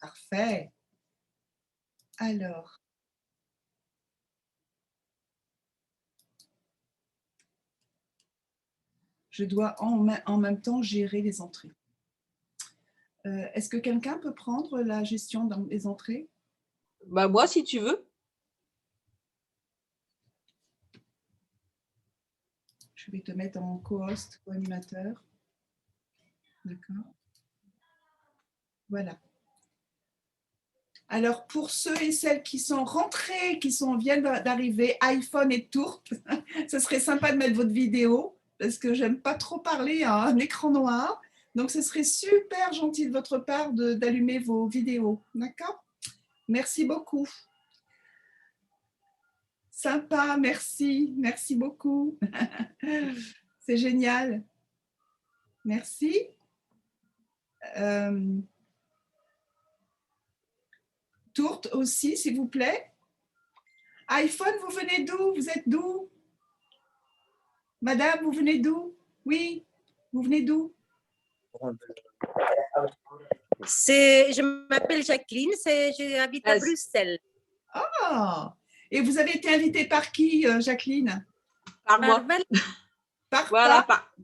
Parfait. Alors, je dois en même temps gérer les entrées. Est-ce que quelqu'un peut prendre la gestion des entrées? Bah, moi, si tu veux. Je vais te mettre en co-host, co-animateur. D'accord. Voilà. Alors, pour ceux et celles qui sont rentrés, viennent d'arriver, iPhone et Tourte, ce serait sympa de mettre votre vidéo parce que j'aime pas trop parler à un écran noir. Donc, ce serait super gentil de votre part d'allumer vos vidéos. D'accord? Merci beaucoup. Sympa, merci. Merci beaucoup. C'est génial. Merci. Tourte aussi, s'il vous plaît. iPhone, vous venez d'où? Vous êtes d'où? Madame, vous venez d'où? Oui, vous venez d'où? Je m'appelle Jacqueline, j'habite à Bruxelles. Ah, et vous avez été invitée par qui, Jacqueline? Par moi. Par voilà, par...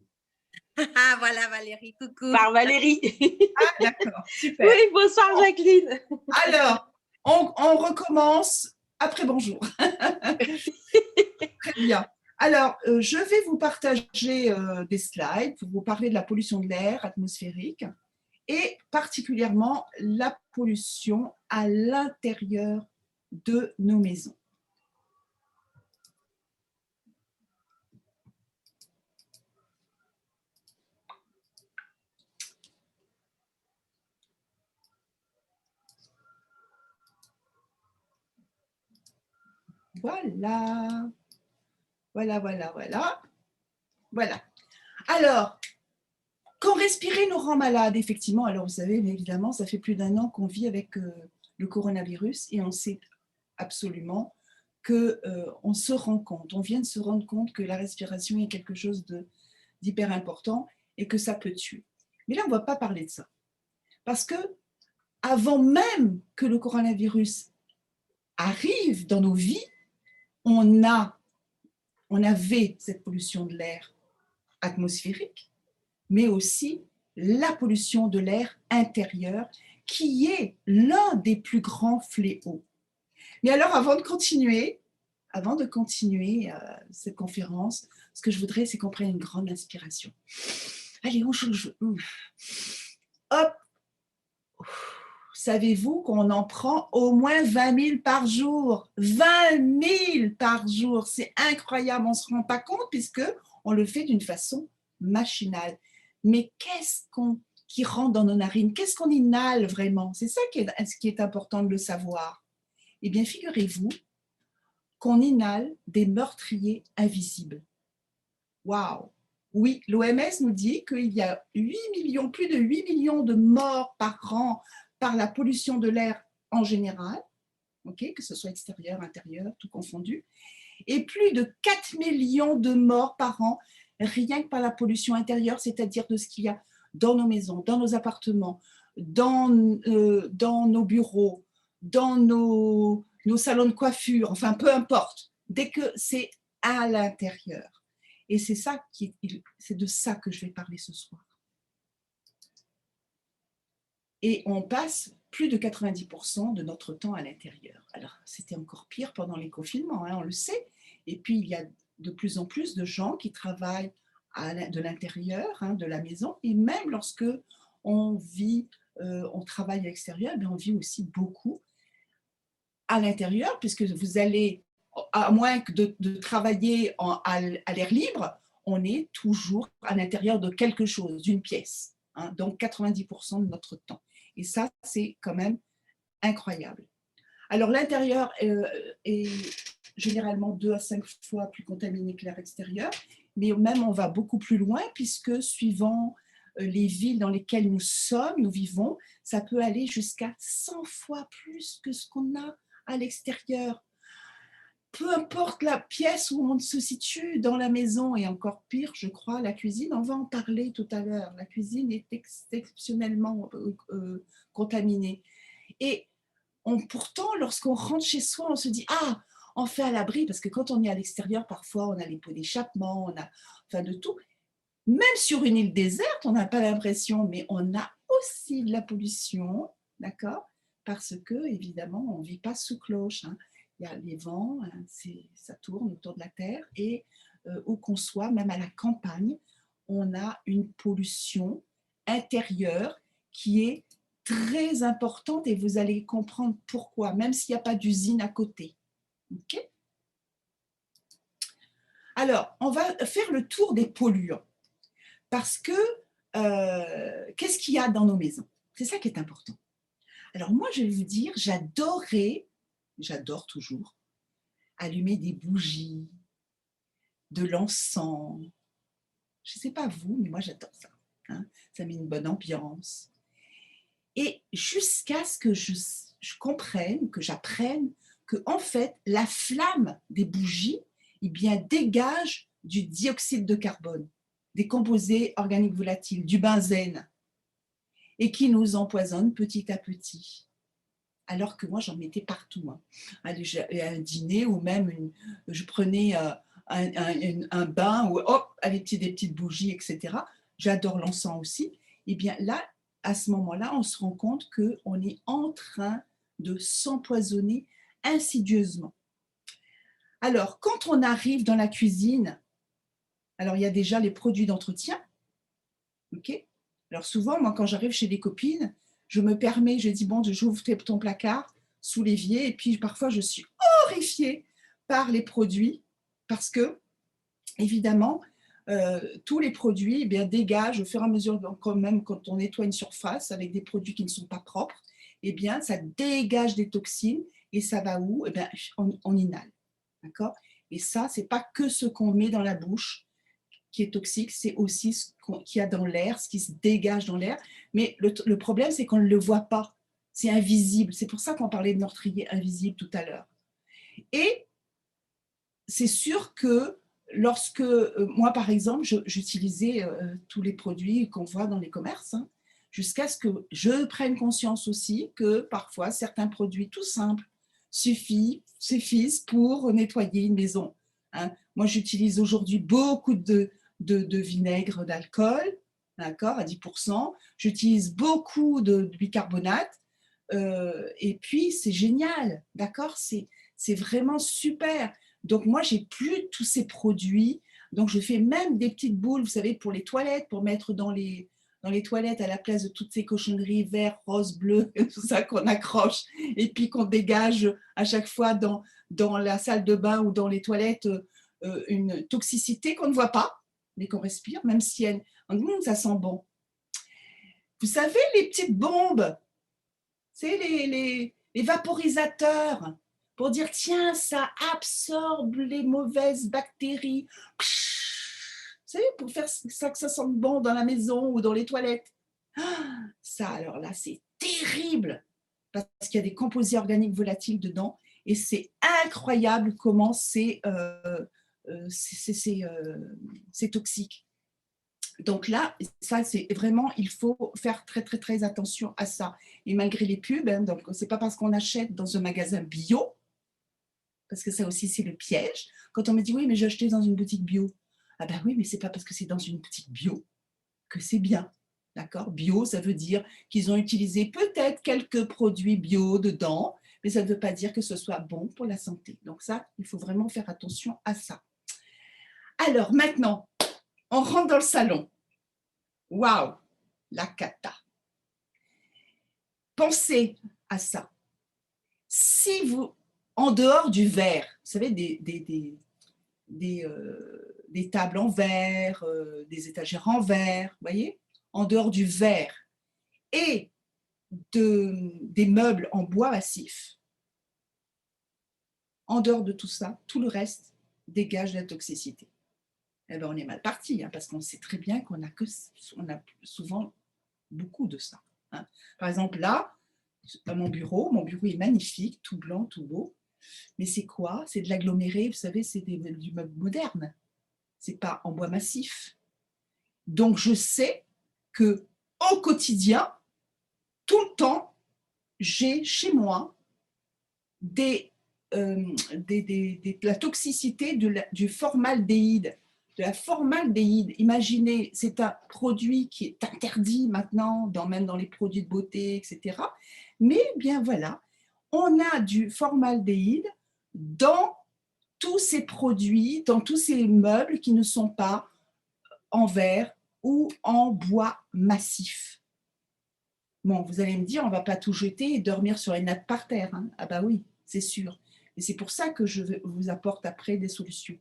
Ah, voilà Valérie, coucou. Par Valérie. Ah, d'accord, super. Oui, bonsoir Jacqueline. Alors, on recommence après bonjour. Très bien. Alors, je vais vous partager des slides pour vous parler de la pollution de l'air atmosphérique et particulièrement la pollution à l'intérieur de nos maisons. Voilà. Voilà, voilà, voilà. Voilà. Alors, quand respirer nous rend malade, effectivement, alors vous savez, évidemment, ça fait plus d'1 an qu'on vit avec le coronavirus et on sait absolument qu'on se rend compte, on vient de se rendre compte que la respiration est quelque chose d'hyper important et que ça peut tuer. Mais là, on ne va pas parler de ça. Parce que avant même que le coronavirus arrive dans nos vies, on avait cette pollution de l'air atmosphérique, mais aussi la pollution de l'air intérieur, qui est l'un des plus grands fléaux. Mais alors, avant de continuer cette conférence, ce que je voudrais, c'est qu'on prenne une grande inspiration. Allez, on joue. Hop. Savez-vous qu'on en prend au moins 20 000 par jour? 20 000 par jour, c'est incroyable, on ne se rend pas compte puisqu'on le fait d'une façon machinale. Mais qu'est-ce qui rentre dans nos narines? Qu'est-ce qu'on inhale vraiment? C'est ça qui est important de le savoir. Eh bien, figurez-vous qu'on inhale des meurtriers invisibles. Waouh! Oui, l'OMS nous dit qu'il y a 8 millions, plus de 8 millions de morts par an par la pollution de l'air en général, okay, que ce soit extérieur, intérieur, tout confondu, et plus de 4 millions de morts par an rien que par la pollution intérieure, c'est-à-dire de ce qu'il y a dans nos maisons, dans nos appartements, dans nos bureaux, dans nos salons de coiffure, enfin peu importe, dès que c'est à l'intérieur. Et c'est de ça que je vais parler ce soir. Et on passe plus de 90% de notre temps à l'intérieur. Alors, c'était encore pire pendant les confinements, hein, on le sait. Et puis, il y a de plus en plus de gens qui travaillent de l'intérieur, hein, de la maison. Et même lorsque on travaille à l'extérieur, on vit aussi beaucoup à l'intérieur, puisque vous allez, à moins que de travailler à l'air libre, on est toujours à l'intérieur de quelque chose, d'une pièce. Hein, donc 90% de notre temps. Et ça, c'est quand même incroyable. Alors, l'intérieur est généralement 2 à 5 fois plus contaminé que l'air extérieur, mais même on va beaucoup plus loin, puisque suivant les villes dans lesquelles nous vivons, ça peut aller jusqu'à 100 fois plus que ce qu'on a à l'extérieur. peu importe la pièce où on se situe dans la maison, et encore pire, je crois, la cuisine, on va en parler tout à l'heure. La cuisine est exceptionnellement contaminée. Et pourtant, lorsqu'on rentre chez soi, on se dit « Ah, on fait à l'abri », parce que quand on est à l'extérieur, parfois, on a les pots d'échappement, on a enfin de tout. Même sur une île déserte, on n'a pas l'impression, mais on a aussi de la pollution, d'accord? Parce que, évidemment, on ne vit pas sous cloche, hein. Il y a les vents, hein, ça tourne autour de la Terre, et où qu'on soit, même à la campagne, on a une pollution intérieure qui est très importante, et vous allez comprendre pourquoi, même s'il n'y a pas d'usine à côté. Okay? Alors, on va faire le tour des polluants. Parce que, qu'est-ce qu'il y a dans nos maisons? C'est ça qui est important. Alors moi, je vais vous dire, j'adore toujours, allumer des bougies, de l'encens. Je ne sais pas vous, mais moi j'adore ça. Hein. Ça met une bonne ambiance. Et jusqu'à ce que je comprenne, que j'apprenne que en fait, la flamme des bougies, eh bien, dégage du dioxyde de carbone, des composés organiques volatiles, du benzène, et qui nous empoisonne petit à petit. Alors que moi, j'en mettais partout. Hein. À un dîner ou même, je prenais un bain où, hop, avec des petites bougies, etc. J'adore l'encens aussi. Et bien là, à ce moment-là, on se rend compte qu'on est en train de s'empoisonner insidieusement. Alors, quand on arrive dans la cuisine, alors il y a déjà les produits d'entretien. Ok. Alors souvent, moi, quand j'arrive chez des copines, je me permets, je dis, bon, j'ouvre ton placard sous l'évier, et puis parfois, je suis horrifiée par les produits, parce que, évidemment, tous les produits dégagent au fur et à mesure, quand même quand on nettoie une surface avec des produits qui ne sont pas propres, ça dégage des toxines, et ça va où? On inhale. D'accord? Et ça, ce n'est pas que ce qu'on met dans la bouche qui est toxique, c'est aussi ce qu'il y a dans l'air, ce qui se dégage dans l'air. Mais le problème, c'est qu'on ne le voit pas. C'est invisible. C'est pour ça qu'on parlait de meurtrier invisible tout à l'heure. Et c'est sûr que lorsque, moi par exemple, j'utilisais tous les produits qu'on voit dans les commerces, hein, jusqu'à ce que je prenne conscience aussi que parfois certains produits tout simples suffisent pour nettoyer une maison. Hein. Moi, j'utilise aujourd'hui beaucoup de vinaigre d'alcool, d'accord, à 10%. J'utilise beaucoup de bicarbonate, et puis c'est génial, d'accord, c'est vraiment super. Donc moi, j'ai plus tous ces produits, donc je fais même des petites boules, vous savez, pour les toilettes, pour mettre dans les toilettes à la place de toutes ces cochonneries vert, rose, bleu, tout ça qu'on accroche et puis qu'on dégage à chaque fois dans la salle de bain ou dans les toilettes, une toxicité qu'on ne voit pas, mais qu'on respire, même si ça sent bon. Vous savez, les petites bombes, c'est les vaporisateurs, pour dire, tiens, ça absorbe les mauvaises bactéries. Vous savez, pour faire ça, que ça sente bon dans la maison ou dans les toilettes. Ça, alors là, c'est terrible, parce qu'il y a des composés organiques volatiles dedans, et c'est incroyable comment c'est toxique. Donc là, ça, c'est vraiment, il faut faire très, très, très attention à ça. Et malgré les pubs, hein, donc c'est pas parce qu'on achète dans un magasin bio, parce que ça aussi, c'est le piège. Quand on me dit, oui, mais j'ai acheté dans une boutique bio. Ah ben oui, mais c'est pas parce que c'est dans une boutique bio que c'est bien. D'accord? Bio, ça veut dire qu'ils ont utilisé peut-être quelques produits bio dedans, mais ça ne veut pas dire que ce soit bon pour la santé. Donc ça, il faut vraiment faire attention à ça. Alors maintenant, on rentre dans le salon. Waouh, la cata. Pensez à ça. Si vous, en dehors du verre, vous savez, des tables en verre, des étagères en verre, vous voyez, en dehors du verre et des meubles en bois massif, en dehors de tout ça, tout le reste dégage la toxicité. Eh bien, on est mal parti, hein, parce qu'on sait très bien qu'on a souvent beaucoup de ça. Hein. Par exemple, là, à mon bureau est magnifique, tout blanc, tout beau. Mais c'est quoi? C'est de l'aggloméré, vous savez, c'est du meuble moderne. C'est pas en bois massif. Donc, je sais que au quotidien, tout le temps, j'ai chez moi la toxicité du formaldéhyde. De la formaldéhyde, imaginez, c'est un produit qui est interdit maintenant, même dans les produits de beauté, etc. Mais bien voilà, on a du formaldéhyde dans tous ces produits, dans tous ces meubles qui ne sont pas en verre ou en bois massif. Bon, vous allez me dire, on ne va pas tout jeter et dormir sur les nattes par terre. Hein. Ah bah oui, c'est sûr. Et c'est pour ça que je vous apporte après des solutions.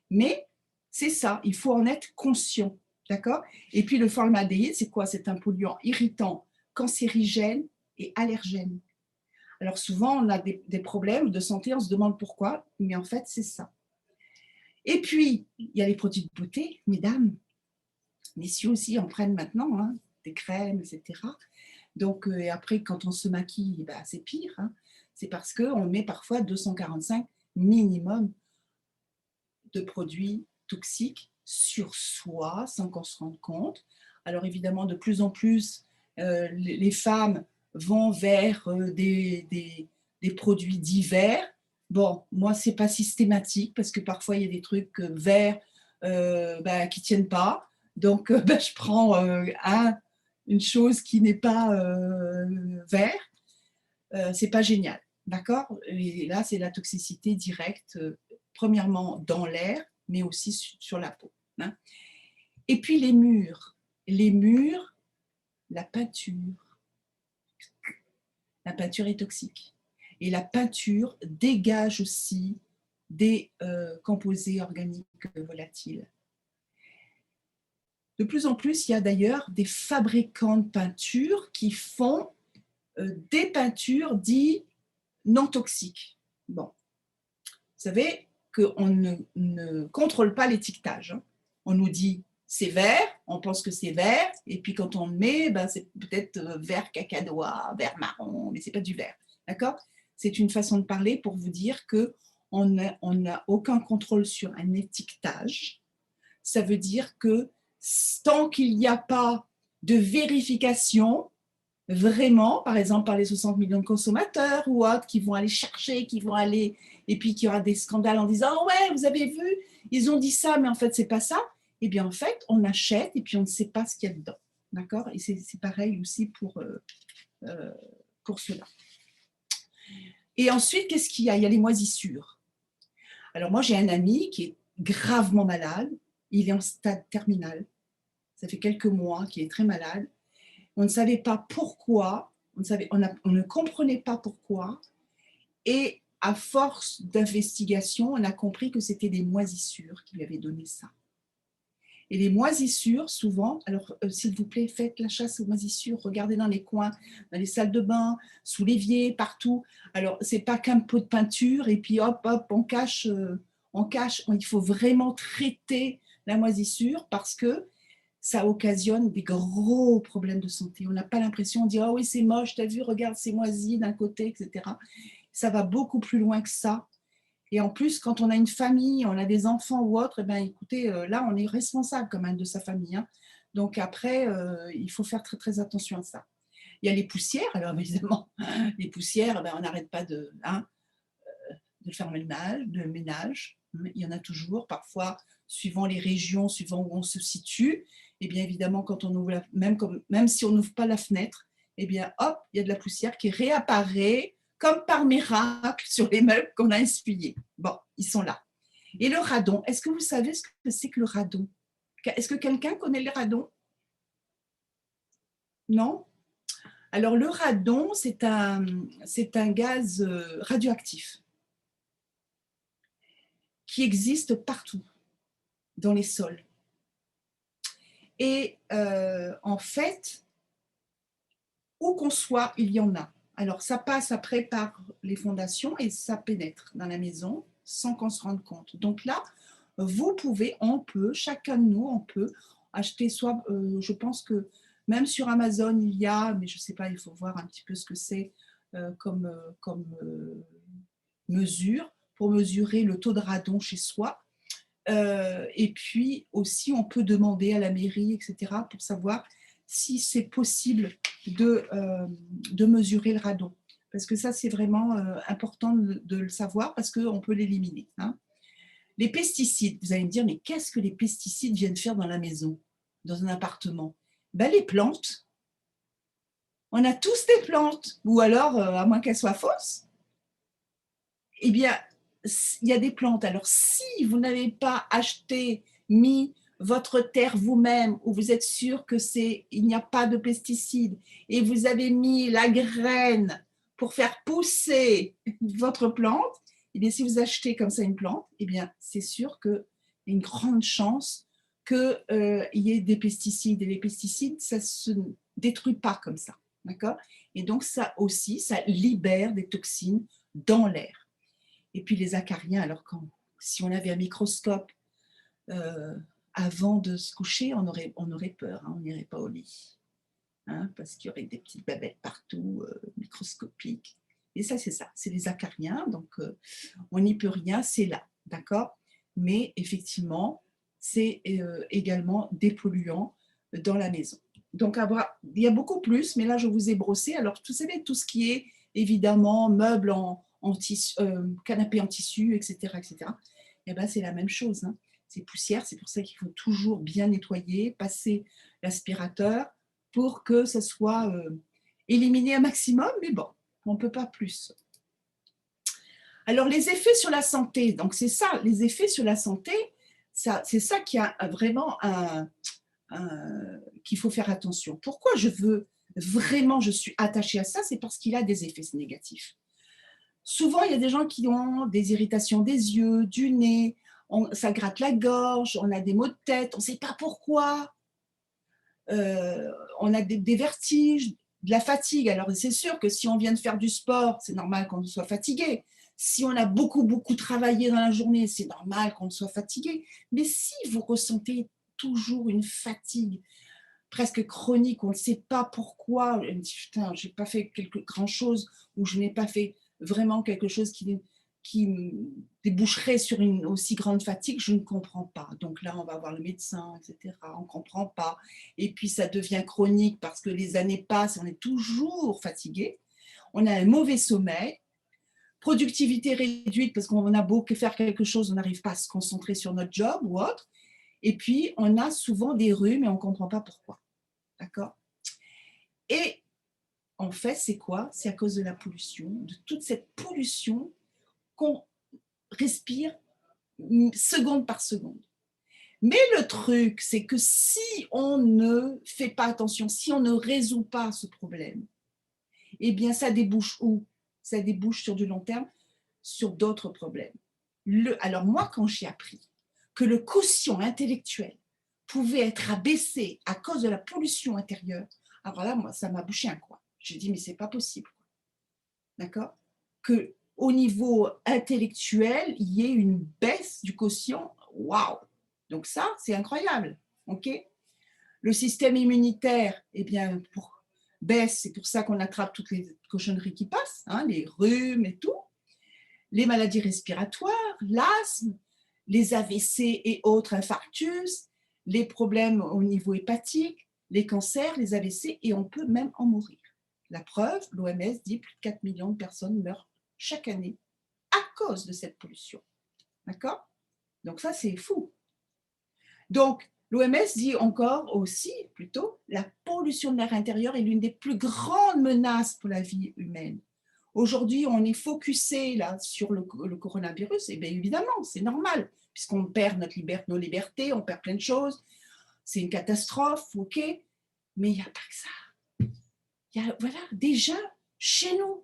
Mais c'est ça, il faut en être conscient. D'accord? Et puis le formaldéhyde, c'est quoi? C'est un polluant irritant, cancérigène et allergène. Alors souvent, on a des problèmes de santé, on se demande pourquoi, mais en fait, c'est ça. Et puis, il y a les produits de beauté, mesdames. Messieurs aussi en prennent maintenant, hein, des crèmes, etc. Donc, et après, quand on se maquille, bah, c'est pire. Hein. C'est parce qu'on met parfois 245 minimum de produits toxiques sur soi sans qu'on se rende compte. Alors, évidemment, de plus en plus, les femmes vont vers des produits divers. Bon, moi, ce n'est pas systématique parce que parfois, il y a des trucs verts bah, qui ne tiennent pas. Donc, bah, je prends une chose qui n'est pas vert. C'est pas génial. D'accord? Et là, c'est la toxicité directe, premièrement dans l'air, mais aussi sur la peau. Hein. Et puis les murs. Les murs, la peinture. La peinture est toxique. Et la peinture dégage aussi des composés organiques volatiles. De plus en plus, il y a d'ailleurs des fabricants de peinture qui font des peintures dites non toxiques. Bon, vous savez qu'on ne contrôle pas l'étiquetage. Hein. On nous dit c'est vert, on pense que c'est vert, et puis quand on le met, ben, c'est peut-être vert cacadois, vert marron, mais ce n'est pas du vert. D'accord? C'est une façon de parler pour vous dire qu'on n'a aucun contrôle sur un étiquetage. Ça veut dire que tant qu'il n'y a pas de vérification, vraiment, par exemple par les 60 millions de consommateurs ou autres qui vont aller chercher, qui vont aller, et puis qu'il y aura des scandales en disant oh ouais, vous avez vu, ils ont dit ça, mais en fait, c'est pas ça. Eh bien, en fait, on achète et puis on ne sait pas ce qu'il y a dedans. D'accord? Et c'est pareil aussi pour cela. Et ensuite, qu'est-ce qu'il y a? Il y a les moisissures. Alors, moi, j'ai un ami qui est gravement malade. Il est en stade terminal. Ça fait quelques mois qu'il est très malade. On ne savait pas pourquoi, on ne comprenait pas pourquoi. Et à force d'investigation, on a compris que c'était des moisissures qui lui avaient donné ça. Et les moisissures, souvent, alors s'il vous plaît, faites la chasse aux moisissures, regardez dans les coins, dans les salles de bain, sous l'évier, partout. Alors, ce n'est pas qu'un pot de peinture et puis hop, hop, on cache. Il faut vraiment traiter la moisissure parce que ça occasionne des gros problèmes de santé. On n'a pas l'impression, on dit « oh oui, c'est moche, t'as vu, regarde, c'est moisi d'un côté, etc. » Ça va beaucoup plus loin que ça. Et en plus, quand on a une famille, on a des enfants ou autre, eh bien, écoutez, là, on est responsable quand même de sa famille. Hein. Donc après, il faut faire très, très attention à ça. Il y a les poussières, alors évidemment, les poussières, ben, on n'arrête pas de faire le ménage. Il y en a toujours, parfois, suivant les régions, suivant où on se situe. Et bien évidemment, quand on ouvre même si on n'ouvre pas la fenêtre, eh bien hop, il y a de la poussière qui réapparaît comme par miracle sur les meubles qu'on a essuyés. Bon, ils sont là. Et le radon, est-ce que vous savez ce que c'est que le radon? Est-ce que quelqu'un connaît le radon? Non? Alors le radon, c'est un gaz radioactif qui existe partout dans les sols. Et en fait, où qu'on soit, il y en a. Alors, ça passe après par les fondations et ça pénètre dans la maison sans qu'on se rende compte. Donc là, chacun de nous, on peut acheter soit, je pense que même sur Amazon, il y a, mais je ne sais pas, il faut voir un petit peu ce que c'est comme mesures pour mesurer le taux de radon chez soi. Et puis aussi, on peut demander à la mairie, etc., pour savoir si c'est possible de mesurer le radon. Parce que ça, c'est vraiment important de le savoir parce qu'on peut l'éliminer. Hein. Les pesticides, vous allez me dire, mais qu'est-ce que les pesticides viennent faire dans la maison, dans un appartement? Ben, les plantes. On a tous des plantes, ou alors, à moins qu'elles soient fausses, eh bien, il y a des plantes. Alors, si vous n'avez pas acheté, mis votre terre vous-même, où vous êtes sûr que il n'y a pas de pesticides, et vous avez mis la graine pour faire pousser votre plante, eh bien, si vous achetez comme ça une plante, eh bien, c'est sûr qu'il y a une grande chance qu'il y ait des pesticides. Et les pesticides, ça ne se détruit pas comme ça. D'accord? Et donc, ça aussi, ça libère des toxines dans l'air. Et puis les acariens, alors si on avait un microscope avant de se coucher, on aurait peur, hein, on n'irait pas au lit. Hein, parce qu'il y aurait des petites babettes partout, microscopiques. Et ça, c'est les acariens, donc on n'y peut rien, c'est là, d'accord? Mais effectivement, c'est également des polluants dans la maison. Donc, il y a beaucoup plus, mais là, je vous ai brossé. Alors, vous savez, tout ce qui est évidemment meubles en tissu, canapé en tissu, etc., eh ben, c'est la même chose. Hein. C'est poussière, c'est pour ça qu'il faut toujours bien nettoyer, passer l'aspirateur pour que ça soit éliminé un maximum, mais bon, on ne peut pas plus. Alors, les effets sur la santé, donc c'est ça, les effets sur la santé, c'est ça qui a vraiment qu'il faut faire attention. Pourquoi je suis attachée à ça? C'est parce qu'il a des effets négatifs. Souvent, il y a des gens qui ont des irritations des yeux, du nez, ça gratte la gorge, on a des maux de tête, on ne sait pas pourquoi. On a des vertiges, de la fatigue. Alors, c'est sûr que si on vient de faire du sport, c'est normal qu'on soit fatigué. Si on a beaucoup travaillé dans la journée, c'est normal qu'on soit fatigué. Mais si vous ressentez toujours une fatigue presque chronique, on ne sait pas pourquoi, on me dit, putain, je n'ai pas fait grand-chose ou je n'ai pas fait vraiment quelque chose qui déboucherait sur une aussi grande fatigue, je ne comprends pas. Donc là, on va voir le médecin, etc. On ne comprend pas. Et puis, ça devient chronique parce que les années passent, on est toujours fatigué. On a un mauvais sommeil, productivité réduite parce qu'on a beau faire quelque chose, on n'arrive pas à se concentrer sur notre job ou autre. Et puis, on a souvent des rhumes et on ne comprend pas pourquoi. D'accord? Et en fait, c'est quoi? C'est à cause de la pollution, de toute cette pollution qu'on respire seconde par seconde. Mais le truc, c'est que si on ne fait pas attention, si on ne résout pas ce problème, eh bien, ça débouche où? Ça débouche sur du long terme, sur d'autres problèmes. Alors moi, quand j'ai appris que le quotient intellectuel pouvait être abaissé à cause de la pollution intérieure, alors là, moi, ça m'a bouché un coin. J'ai dit, mais c'est pas possible. D'accord? Qu'au niveau intellectuel, il y ait une baisse du quotient. Waouh! Donc ça, c'est incroyable. OK? Le système immunitaire, eh bien, baisse, c'est pour ça qu'on attrape toutes les cochonneries qui passent, hein, les rhumes et tout. Les maladies respiratoires, l'asthme, les AVC et autres infarctus, les problèmes au niveau hépatique, les cancers, les AVC, et on peut même en mourir. La preuve, l'OMS dit plus de 4 millions de personnes meurent chaque année à cause de cette pollution. D'accord? Donc ça, c'est fou. Donc, l'OMS dit encore aussi, plutôt, la pollution de l'air intérieur est l'une des plus grandes menaces pour la vie humaine. Aujourd'hui, on est focusé là, sur le coronavirus, et bien évidemment, c'est normal, puisqu'on perd nos libertés, on perd plein de choses. C'est une catastrophe, ok? Mais il n'y a pas que ça. Voilà, déjà, chez nous.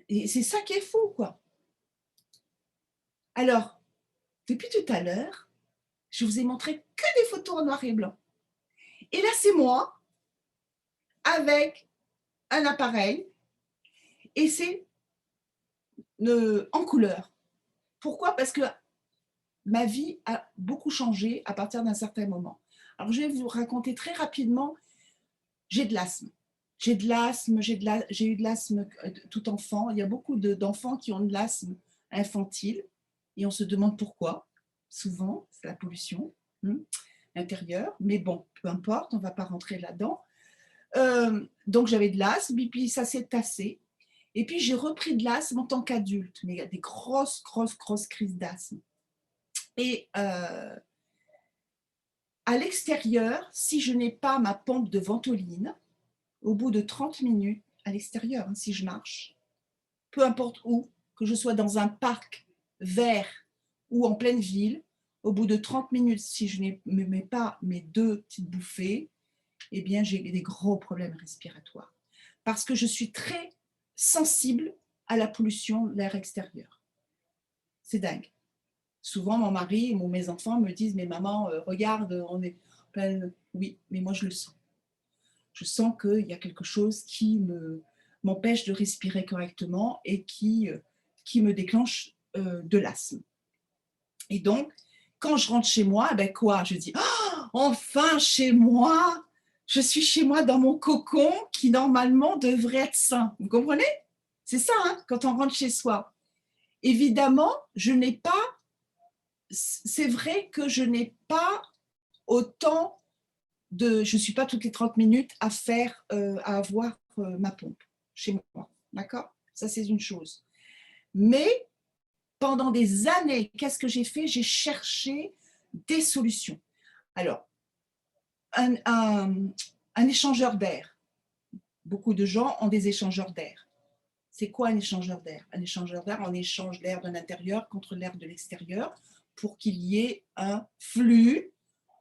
Et c'est ça qui est fou, quoi. Alors, depuis tout à l'heure, je vous ai montré que des photos en noir et blanc. Et là, c'est moi avec un appareil et c'est en couleur. Pourquoi? Parce que ma vie a beaucoup changé à partir d'un certain moment. Alors, je vais vous raconter très rapidement, j'ai de l'asthme. J'ai de l'asthme, j'ai eu de l'asthme tout enfant. Il y a beaucoup d'enfants qui ont de l'asthme infantile et on se demande pourquoi. Souvent, c'est la pollution intérieure. Mais bon, peu importe, on ne va pas rentrer là-dedans. Donc, j'avais de l'asthme et puis ça s'est tassé. Et puis, j'ai repris de l'asthme en tant qu'adulte. Mais il y a des grosses crises d'asthme. Et à l'extérieur, si je n'ai pas ma pompe de ventoline, au bout de 30 minutes, à l'extérieur, si je marche, peu importe où, que je sois dans un parc vert ou en pleine ville, au bout de 30 minutes, si je ne me mets pas mes 2 petites bouffées, eh bien, j'ai des gros problèmes respiratoires. Parce que je suis très sensible à la pollution de l'air extérieur. C'est dingue. Souvent, mon mari ou mes enfants me disent « Mais maman, regarde, on est plein… » Oui, mais moi, je le sens. Je sens qu'il y a quelque chose qui m'empêche de respirer correctement et qui me déclenche de l'asthme. Et donc, quand je rentre chez moi, ben quoi? Je dis oh, « Enfin, chez moi! Je suis chez moi dans mon cocon qui, normalement, devrait être sain. » Vous comprenez? C'est ça, hein, quand on rentre chez soi. Évidemment, je n'ai pas… C'est vrai que je n'ai pas autant… je ne suis pas toutes les 30 minutes à avoir ma pompe chez moi. D'accord? Ça, c'est une chose. Mais pendant des années, qu'est-ce que j'ai fait? J'ai cherché des solutions. Alors, un échangeur d'air. Beaucoup de gens ont des échangeurs d'air. C'est quoi un échangeur d'air? Un échangeur d'air, on échange l'air de l'intérieur contre l'air de l'extérieur pour qu'il y ait un flux,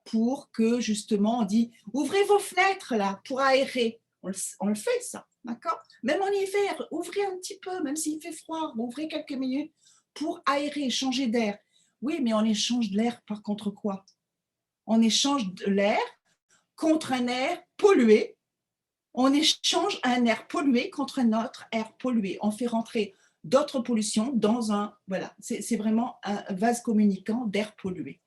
pour que justement on dit ouvrez vos fenêtres là pour aérer. On le fait ça, d'accord? Même en hiver, ouvrez un petit peu, même s'il fait froid, ouvrez quelques minutes pour aérer, changer d'air. Oui, mais on échange de l'air par contre quoi? On échange de l'air contre un air pollué. On échange un air pollué contre un autre air pollué. On fait rentrer d'autres pollutions dans un… Voilà, c'est vraiment un vase communicant d'air pollué.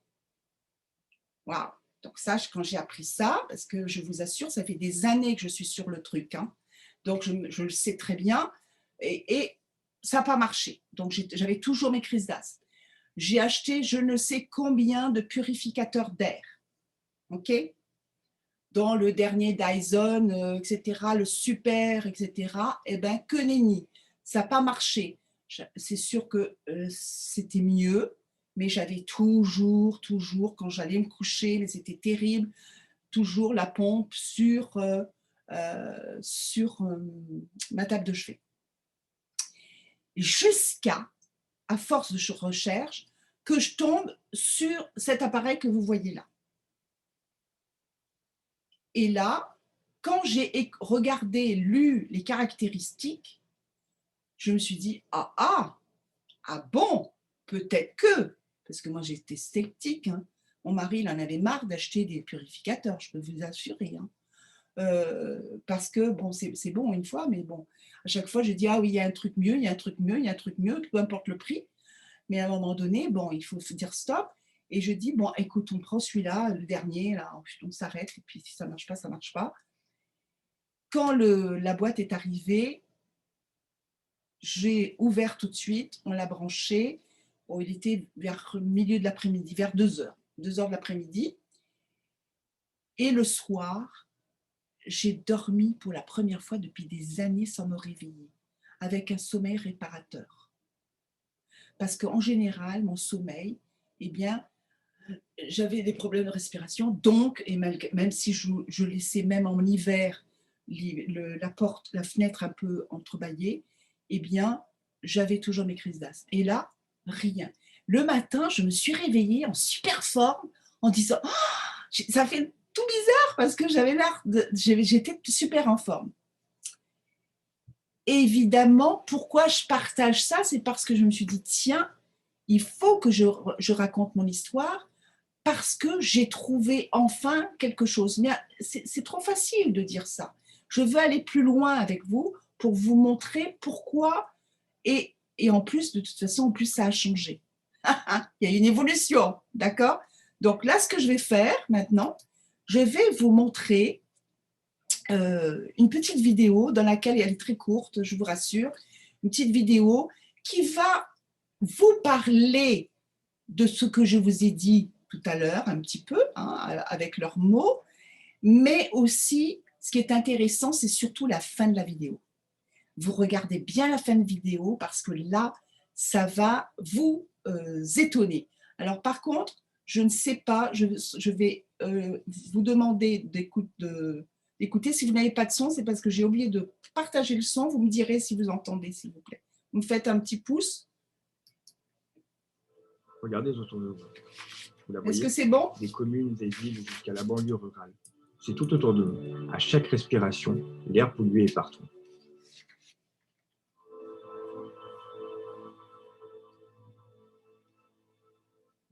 Waouh! Donc ça, quand j'ai appris ça, parce que je vous assure, ça fait des années que je suis sur le truc, hein, donc je le sais très bien, et ça n'a pas marché. Donc j'avais toujours mes crises d'asthme. J'ai acheté je ne sais combien de purificateurs d'air, ok? Dans le dernier Dyson, etc., le super, etc., eh bien, que nenni, ça n'a pas marché. C'est sûr que c'était mieux, mais j'avais toujours, quand j'allais me coucher, mais c'était terrible, toujours la pompe sur ma table de chevet. Jusqu'à, à force de recherche, que je tombe sur cet appareil que vous voyez là. Et là, quand j'ai regardé, lu les caractéristiques, je me suis dit, ah bon, peut-être que, parce que moi j'étais sceptique, hein. Mon mari il en avait marre d'acheter des purificateurs, je peux vous assurer, hein. Parce que bon, c'est bon une fois, mais bon, à chaque fois je dis, ah oui, il y a un truc mieux, il y a un truc mieux, il y a un truc mieux, peu importe le prix, mais à un moment donné, bon, il faut dire stop. Et je dis, bon, écoute, on prend celui-là, le dernier, là, on s'arrête, et puis si ça ne marche pas, ça ne marche pas. Quand la boîte est arrivée, j'ai ouvert tout de suite, on l'a branché. Bon, il était vers le milieu de l'après-midi, vers 2h de l'après-midi. Et le soir, j'ai dormi pour la première fois depuis des années sans me réveiller, avec un sommeil réparateur. Parce qu'en général, mon sommeil, eh bien, j'avais des problèmes de respiration, donc, et même si je laissais même en hiver la fenêtre un peu entrebâillée, eh bien, j'avais toujours mes crises d'asthme. Et là, rien. Le matin, je me suis réveillée en super forme en disant oh, ça fait tout bizarre parce que j'étais super en forme. Et évidemment, pourquoi je partage ça? C'est parce que je me suis dit, tiens, il faut que je raconte mon histoire parce que j'ai trouvé enfin quelque chose. Mais c'est trop facile de dire ça. Je veux aller plus loin avec vous pour vous montrer pourquoi. Et en plus, de toute façon, en plus, ça a changé. Il y a une évolution, d'accord? Donc là, ce que je vais faire maintenant, je vais vous montrer une petite vidéo dans laquelle elle est très courte, je vous rassure, une petite vidéo qui va vous parler de ce que je vous ai dit tout à l'heure, un petit peu, hein, avec leurs mots, mais aussi, ce qui est intéressant, c'est surtout la fin de la vidéo. Vous regardez bien la fin de vidéo parce que là, ça va vous étonner. Alors par contre, je ne sais pas, je vais vous demander d'écouter. Si vous n'avez pas de son, c'est parce que j'ai oublié de partager le son. Vous me direz si vous entendez, s'il vous plaît. Vous me faites un petit pouce. Regardez autour de vous. Vous la Est-ce voyez, que c'est bon? des communes, des villes jusqu'à la banlieue rurale. C'est tout autour de nous. À chaque respiration, l'air pollué est partout.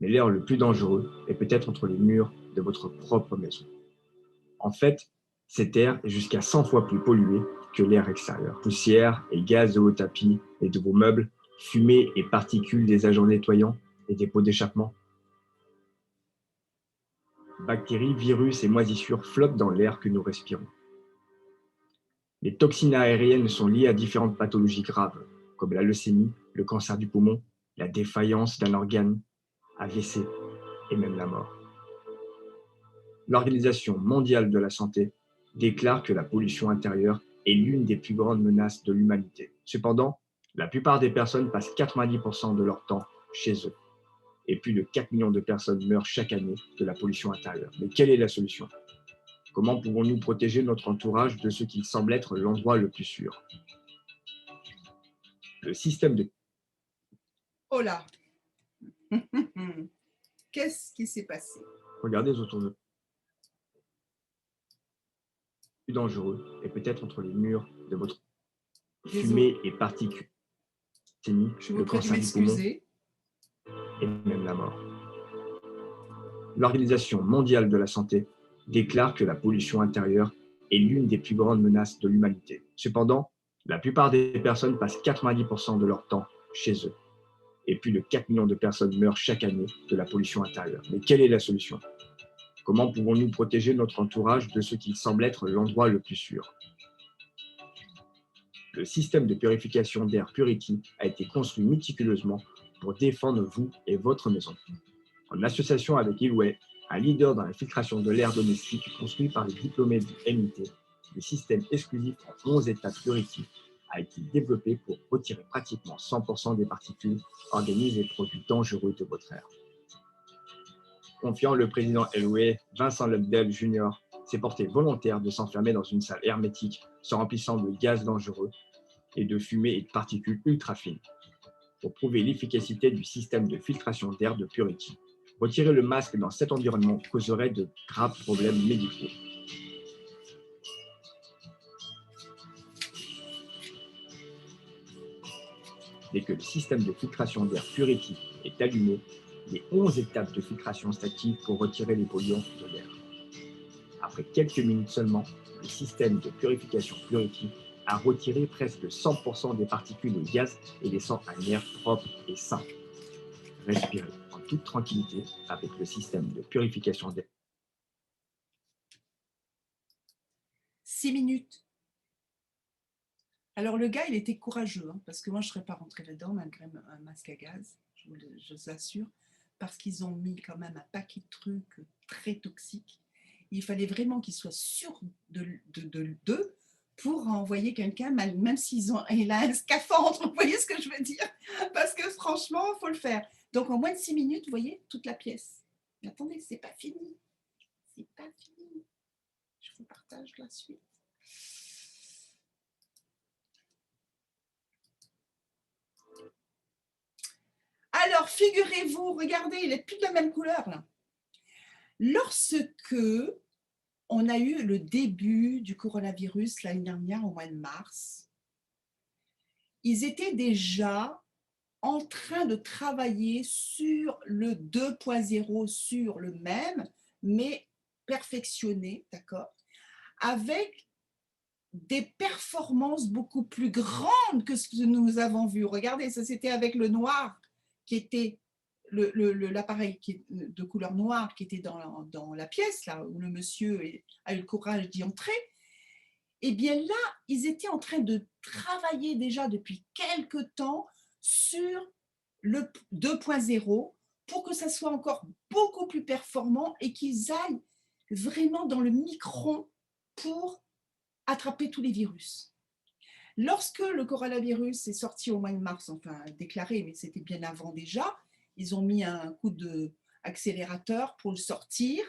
Mais l'air le plus dangereux est peut-être entre les murs de votre propre maison. En fait, cet air est jusqu'à 100 fois plus pollué que l'air extérieur. Poussière et gaz de vos tapis et de vos meubles, fumée et particules des agents nettoyants et des pots d'échappement. Bactéries, virus et moisissures flottent dans l'air que nous respirons. Les toxines aériennes sont liées à différentes pathologies graves, comme la leucémie, le cancer du poumon, la défaillance d'un organe, AVC et même la mort. L'Organisation mondiale de la santé déclare que la pollution intérieure est l'une des plus grandes menaces de l'humanité. Cependant, la plupart des personnes passent 90% de leur temps chez eux. Et plus de 4 millions de personnes meurent chaque année de la pollution intérieure. Mais quelle est la solution? Comment pouvons-nous protéger notre entourage de ce qui semble être l'endroit le plus sûr? Le système de... Oh là. Qu'est-ce qui s'est passé? Regardez autour de vous. Plus dangereux est peut-être entre les murs de votre fumée et particules. Je Le vous prie de cancer du poumon m'excuser. et même la mort. L'Organisation mondiale de la santé déclare que la pollution intérieure est l'une des plus grandes menaces de l'humanité. Cependant, la plupart des personnes passent 90% de leur temps chez eux. Et plus de 4 millions de personnes meurent chaque année de la pollution intérieure. Mais quelle est la solution? Comment pouvons-nous protéger notre entourage de ce qui semble être l'endroit le plus sûr? Le système de purification d'air Purity a été construit méticuleusement pour défendre vous et votre maison. En association avec Ilway, un leader dans la filtration de l'air domestique construit par les diplômés du MIT, le système exclusif en 11 étapes Purity a été développé pour retirer pratiquement 100% des particules, organismes et produits dangereux de votre air. Confiant, le président Elway, Vincent Lobdell Jr., s'est porté volontaire de s'enfermer dans une salle hermétique se remplissant de gaz dangereux et de fumée et de particules ultra fines pour prouver l'efficacité du système de filtration d'air de Purity. Retirer le masque dans cet environnement causerait de graves problèmes médicaux. Dès que le système de filtration d'air Purity est allumé, les 11 étapes de filtration s'activent pour retirer les polluants de l'air. Après quelques minutes seulement, le système de purification Purity a retiré presque 100% des particules de gaz et laissant un air propre et sain. Respirez en toute tranquillité avec le système de purification d'air. 6 minutes. Alors le gars, il était courageux, hein, parce que moi, je ne serais pas rentrée là-dedans malgré un masque à gaz, je vous assure, parce qu'ils ont mis quand même un paquet de trucs très toxiques. Il fallait vraiment qu'ils soient sûrs d'eux pour envoyer quelqu'un, même s'ils ont il a un scaphandre, vous voyez ce que je veux dire? Parce que franchement, il faut le faire. Donc en moins de 6 minutes, vous voyez, toute la pièce. Mais attendez, c'est pas fini. C'est pas fini. Je vous partage la suite. Alors, figurez-vous, regardez, il n'est plus de la même couleur là. Lorsque on a eu le début du coronavirus l'année dernière au mois de mars, ils étaient déjà en train de travailler sur le 2.0, sur le même, mais perfectionné, d'accord, avec des performances beaucoup plus grandes que ce que nous avons vu. Regardez, ça c'était avec le noir qui était l'appareil de couleur noire qui était dans la pièce, là où le monsieur a eu le courage d'y entrer. Eh bien là, ils étaient en train de travailler déjà depuis quelque temps sur le 2.0 pour que ça soit encore beaucoup plus performant et qu'ils aillent vraiment dans le micron pour attraper tous les virus. Lorsque le coronavirus est sorti au mois de mars, enfin déclaré, mais c'était bien avant déjà, ils ont mis un coup d'accélérateur pour le sortir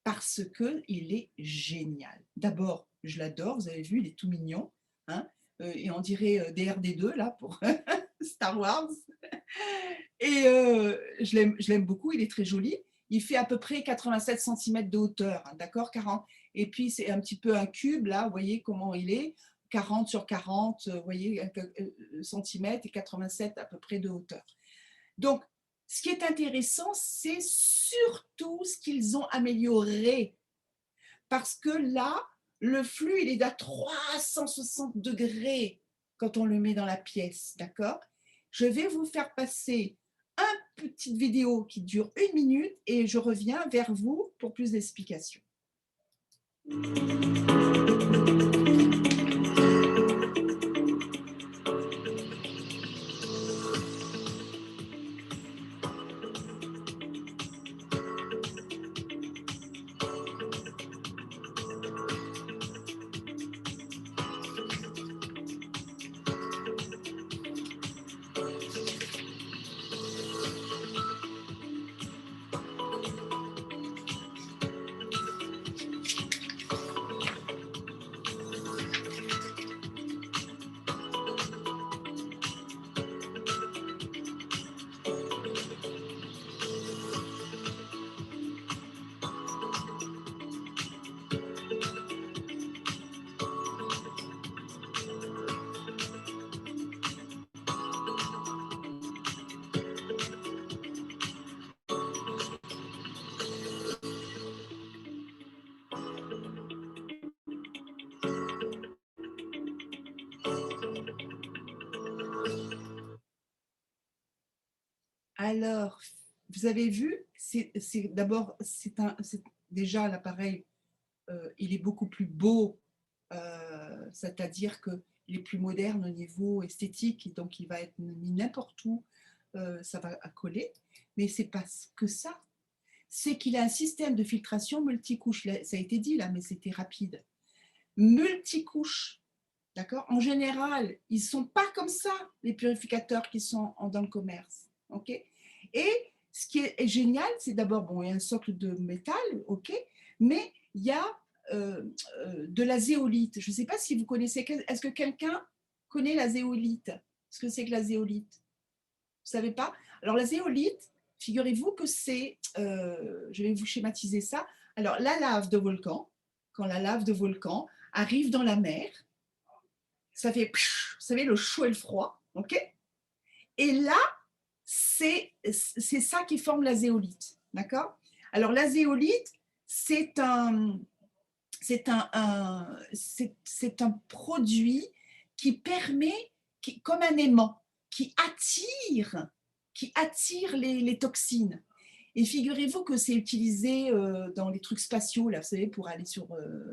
parce qu'il est génial. D'abord, je l'adore, vous avez vu, il est tout mignon, hein, et on dirait DRD2 là pour Star Wars. Et je l'aime beaucoup, il est très joli. Il fait à peu près 87 cm de hauteur, hein, d'accord, 40. Et puis c'est un petit peu un cube là, vous voyez comment il est, 40 sur 40, vous voyez, centimètres et 87 à peu près de hauteur. Donc, ce qui est intéressant, c'est surtout ce qu'ils ont amélioré. Parce que là, le flux, il est à 360 degrés quand on le met dans la pièce, d'accord? Je vais vous faire passer une petite vidéo qui dure 1 minute et je reviens vers vous pour plus d'explications. Alors, vous avez vu, d'abord, déjà l'appareil, il est beaucoup plus beau, c'est-à-dire qu'il est plus moderne au niveau esthétique, et donc il va être mis n'importe où, ça va coller. Mais ce n'est pas que ça, c'est qu'il a un système de filtration multicouche. Ça a été dit là, mais c'était rapide. Multicouche, d'accord? En général, ils ne sont pas comme ça, les purificateurs qui sont dans le commerce. Ok. Et ce qui est génial, c'est d'abord, bon, il y a un socle de métal, ok, mais il y a de la zéolite. Je ne sais pas si vous connaissez, est-ce que quelqu'un connaît la zéolite? Ce que c'est que la zéolite? Vous ne savez pas? Alors la zéolite, figurez-vous que c'est, je vais vous schématiser ça. Alors la lave de volcan, quand la lave de volcan arrive dans la mer, ça fait, vous savez, le chaud et le froid, ok? Et là, c'est ça qui forme la zéolite, d'accord? Alors la zéolite, c'est un produit qui permet, comme un aimant, qui attire les toxines. Et figurez-vous que c'est utilisé dans les trucs spatiaux, là, vous savez, pour aller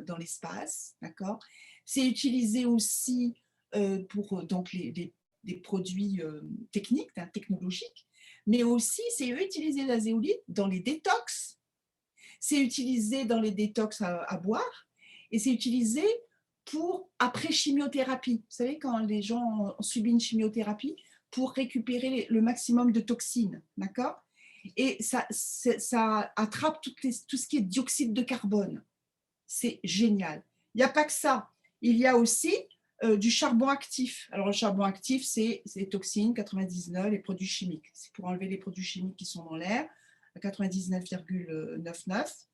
dans l'espace, d'accord? C'est utilisé aussi pour donc des produits techniques, hein, technologiques, mais aussi c'est utilisé la zéolite dans les détox. C'est utilisé dans les détox à boire et c'est utilisé pour après chimiothérapie. Vous savez, quand les gens ont subi une chimiothérapie, pour récupérer le maximum de toxines, d'accord? Et ça attrape tout ce qui est dioxyde de carbone. C'est génial. Il n'y a pas que ça. Il y a aussi du charbon actif. Alors, le charbon actif, c'est les toxines, 99, les produits chimiques. C'est pour enlever les produits chimiques qui sont dans l'air, 99,99.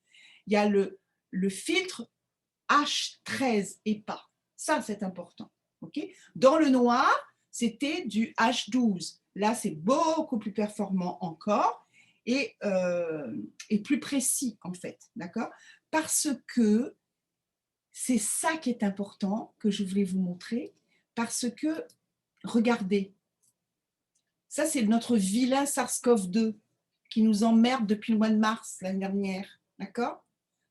Il y a le filtre H13 EPA. Ça, c'est important. Okay? Dans le noir, c'était du H12. Là, c'est beaucoup plus performant encore et plus précis, en fait. D'accord? Parce que c'est ça qui est important, que je voulais vous montrer, parce que, regardez, ça, c'est notre vilain SARS-CoV-2 qui nous emmerde depuis le mois de mars l'année dernière, d'accord?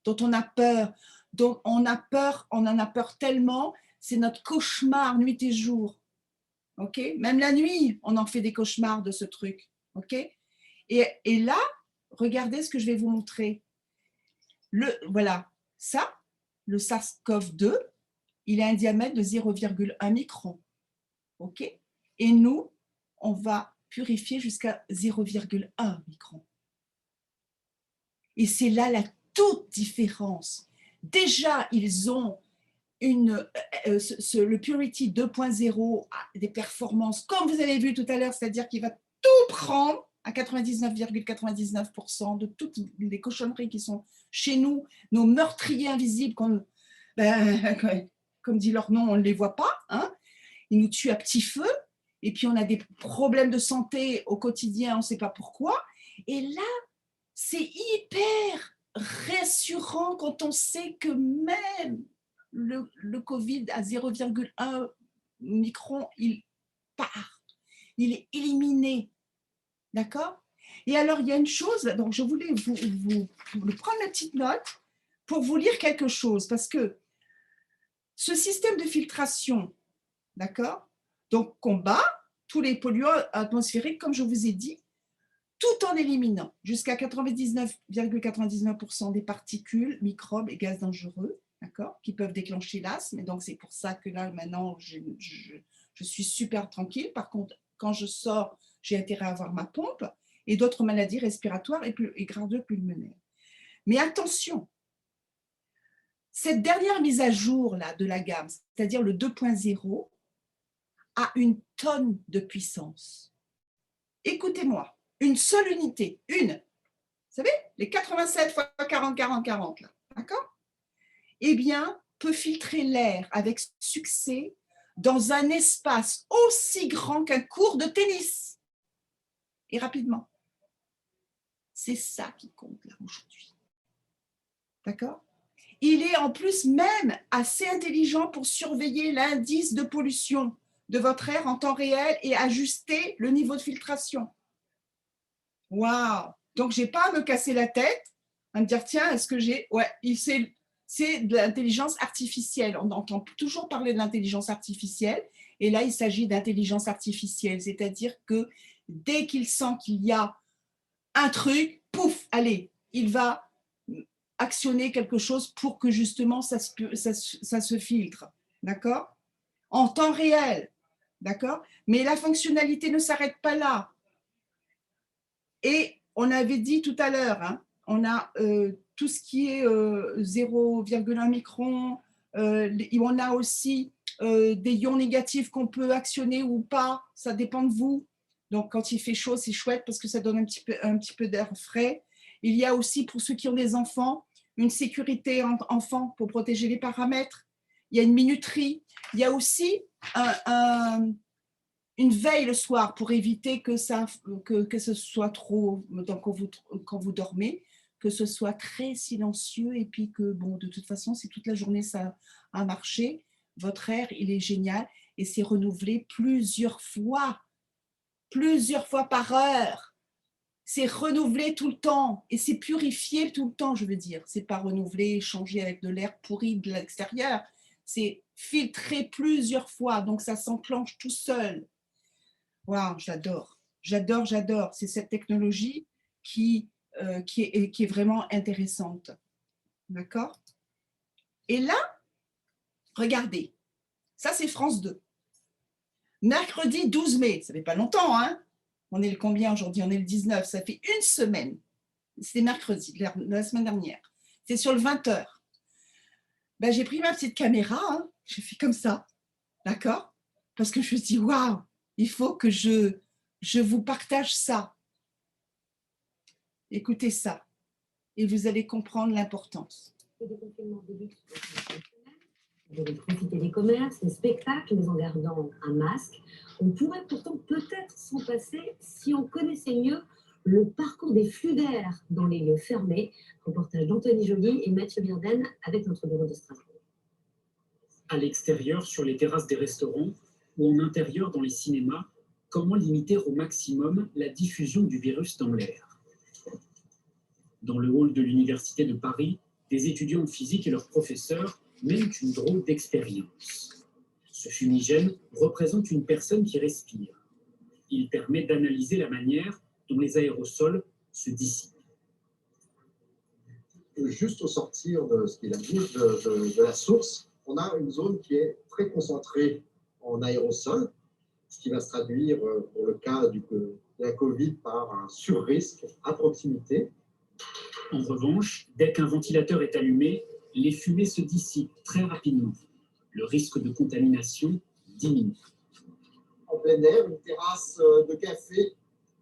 Dont on a peur. Donc, on en a peur tellement, c'est notre cauchemar nuit et jour. OK? Même la nuit, on en fait des cauchemars de ce truc. OK? Et là, regardez ce que je vais vous montrer. Voilà, ça, le SARS-CoV-2, il a un diamètre de 0,1 micron. OK? Et nous, on va purifier jusqu'à 0,1 micron. Et c'est là la toute différence. Déjà, ils ont le Purity 2.0 a des performances, comme vous avez vu tout à l'heure, c'est-à-dire qu'il va tout prendre à 99,99% de toutes les cochonneries qui sont chez nous, nos meurtriers invisibles, comme dit leur nom, on ne les voit pas, hein. Ils nous tuent à petit feu, et puis on a des problèmes de santé au quotidien, on ne sait pas pourquoi. Et là, c'est hyper rassurant quand on sait que même le Covid à 0,1 micron, il part, il est éliminé. D'accord? Et alors, il y a une chose, donc je voulais vous prendre la petite note pour vous lire quelque chose, parce que ce système de filtration, d'accord, donc combat tous les polluants atmosphériques, comme je vous ai dit, tout en éliminant jusqu'à 99,99% des particules, microbes et gaz dangereux, d'accord, qui peuvent déclencher l'asthme. Et donc, c'est pour ça que là, maintenant, je suis super tranquille. Par contre, quand je sors, j'ai intérêt à avoir ma pompe et d'autres maladies respiratoires et cardio-pulmonaires. Mais attention, cette dernière mise à jour là, de la gamme, c'est-à-dire le 2.0, a une tonne de puissance. Écoutez-moi, une seule unité, une, vous savez, les 87 fois 40, 40, 40, là, d'accord? Eh bien, peut filtrer l'air avec succès dans un espace aussi grand qu'un court de tennis. Et rapidement. C'est ça qui compte là aujourd'hui. D'accord? Il est en plus même assez intelligent pour surveiller l'indice de pollution de votre air en temps réel et ajuster le niveau de filtration. Waouh! Donc, je n'ai pas à me casser la tête, à me dire, tiens, est-ce que j'ai… Ouais, c'est de l'intelligence artificielle. On entend toujours parler de l'intelligence artificielle. Et là, il s'agit d'intelligence artificielle. C'est-à-dire que dès qu'il sent qu'il y a un truc, pouf, allez, il va actionner quelque chose pour que justement ça se filtre. D'accord? En temps réel. D'accord? Mais la fonctionnalité ne s'arrête pas là. Et on avait dit tout à l'heure, hein, on a tout ce qui est 0,1 micron, on a aussi des ions négatifs qu'on peut actionner ou pas, ça dépend de vous. Donc, quand il fait chaud, c'est chouette parce que ça donne un petit peu d'air frais. Il y a aussi, pour ceux qui ont des enfants, une sécurité enfant pour protéger les paramètres. Il y a une minuterie. Il y a aussi une veille le soir pour éviter que ce soit trop, donc quand vous dormez, que ce soit très silencieux et puis que, bon, de toute façon, si toute la journée ça a marché, votre air, il est génial et c'est renouvelé plusieurs fois par heure. C'est renouvelé tout le temps et c'est purifié tout le temps, je veux dire. C'est pas renouvelé, changé avec de l'air pourri de l'extérieur. C'est filtré plusieurs fois, donc ça s'enclenche tout seul. Waouh, j'adore. C'est cette technologie qui est vraiment intéressante. D'accord? Et là, regardez, ça c'est France 2. Mercredi 12 mai, ça fait pas longtemps, hein? On est le combien aujourd'hui? On est le 19, ça fait une semaine. C'était mercredi, la semaine dernière. C'est sur le 20h. Ben, j'ai pris ma petite caméra, hein, j'ai fait comme ça, d'accord? Parce que je me suis dit, waouh, il faut que je vous partage ça. Écoutez ça et vous allez comprendre l'importance. De profiter des commerces, des spectacles, mais en gardant un masque. On pourrait pourtant peut-être s'en passer si on connaissait mieux le parcours des flux d'air dans les lieux fermés. Reportage d'Anthony Joly et Mathieu Birden avec notre bureau de Strasbourg. À l'extérieur, sur les terrasses des restaurants ou en intérieur dans les cinémas, comment limiter au maximum la diffusion du virus dans l'air? Dans le hall de l'Université de Paris, Des étudiants en physique et leurs professeurs mènent une drôle d'expérience. Ce fumigène représente une personne qui respire. Il permet d'analyser la manière dont les aérosols se dissipent. Juste au sortir de ce qu'il a dit, de la source, on a une zone qui est très concentrée en aérosol, ce qui va se traduire pour le cas de la Covid par un surrisque à proximité. En revanche, dès qu'un ventilateur est allumé, les fumées se dissipent très rapidement. Le risque de contamination diminue. En plein air, une terrasse de café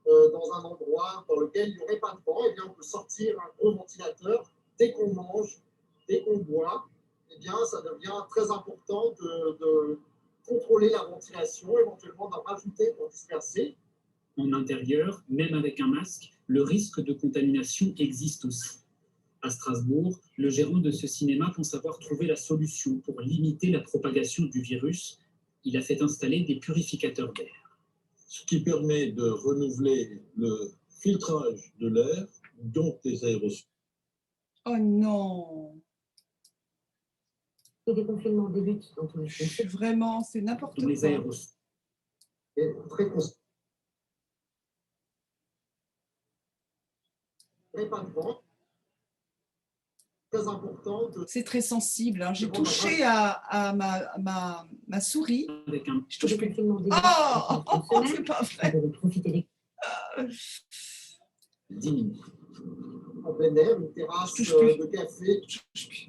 dans un endroit dans lequel il n'y aurait pas de vent, eh bien, on peut sortir un gros ventilateur. Dès qu'on mange, dès qu'on boit, eh bien, ça devient très important de contrôler la ventilation, éventuellement d'en rajouter pour disperser. En intérieur, même avec un masque, le risque de contamination existe aussi. À Strasbourg, le gérant de ce cinéma pense avoir trouvé la solution pour limiter la propagation du virus. Il a fait installer des purificateurs d'air. Ce qui permet de renouveler le filtrage de l'air, donc des aérosols. Oh non, Le déconfinement débute dans tous les pays. vraiment, c'est n'importe Dans les quoi. aérosols. Et très concentré. Il n'y aurait pas de vent. Très important de... C'est très sensible, hein. J'ai touché à ma souris. Avec un Je touche Le plus. déconfinement débute Oh, dans quelques c'est semaines. pas vrai. Vous allez profiter des diminue. En plein air, une terrasse Je touche plus. de café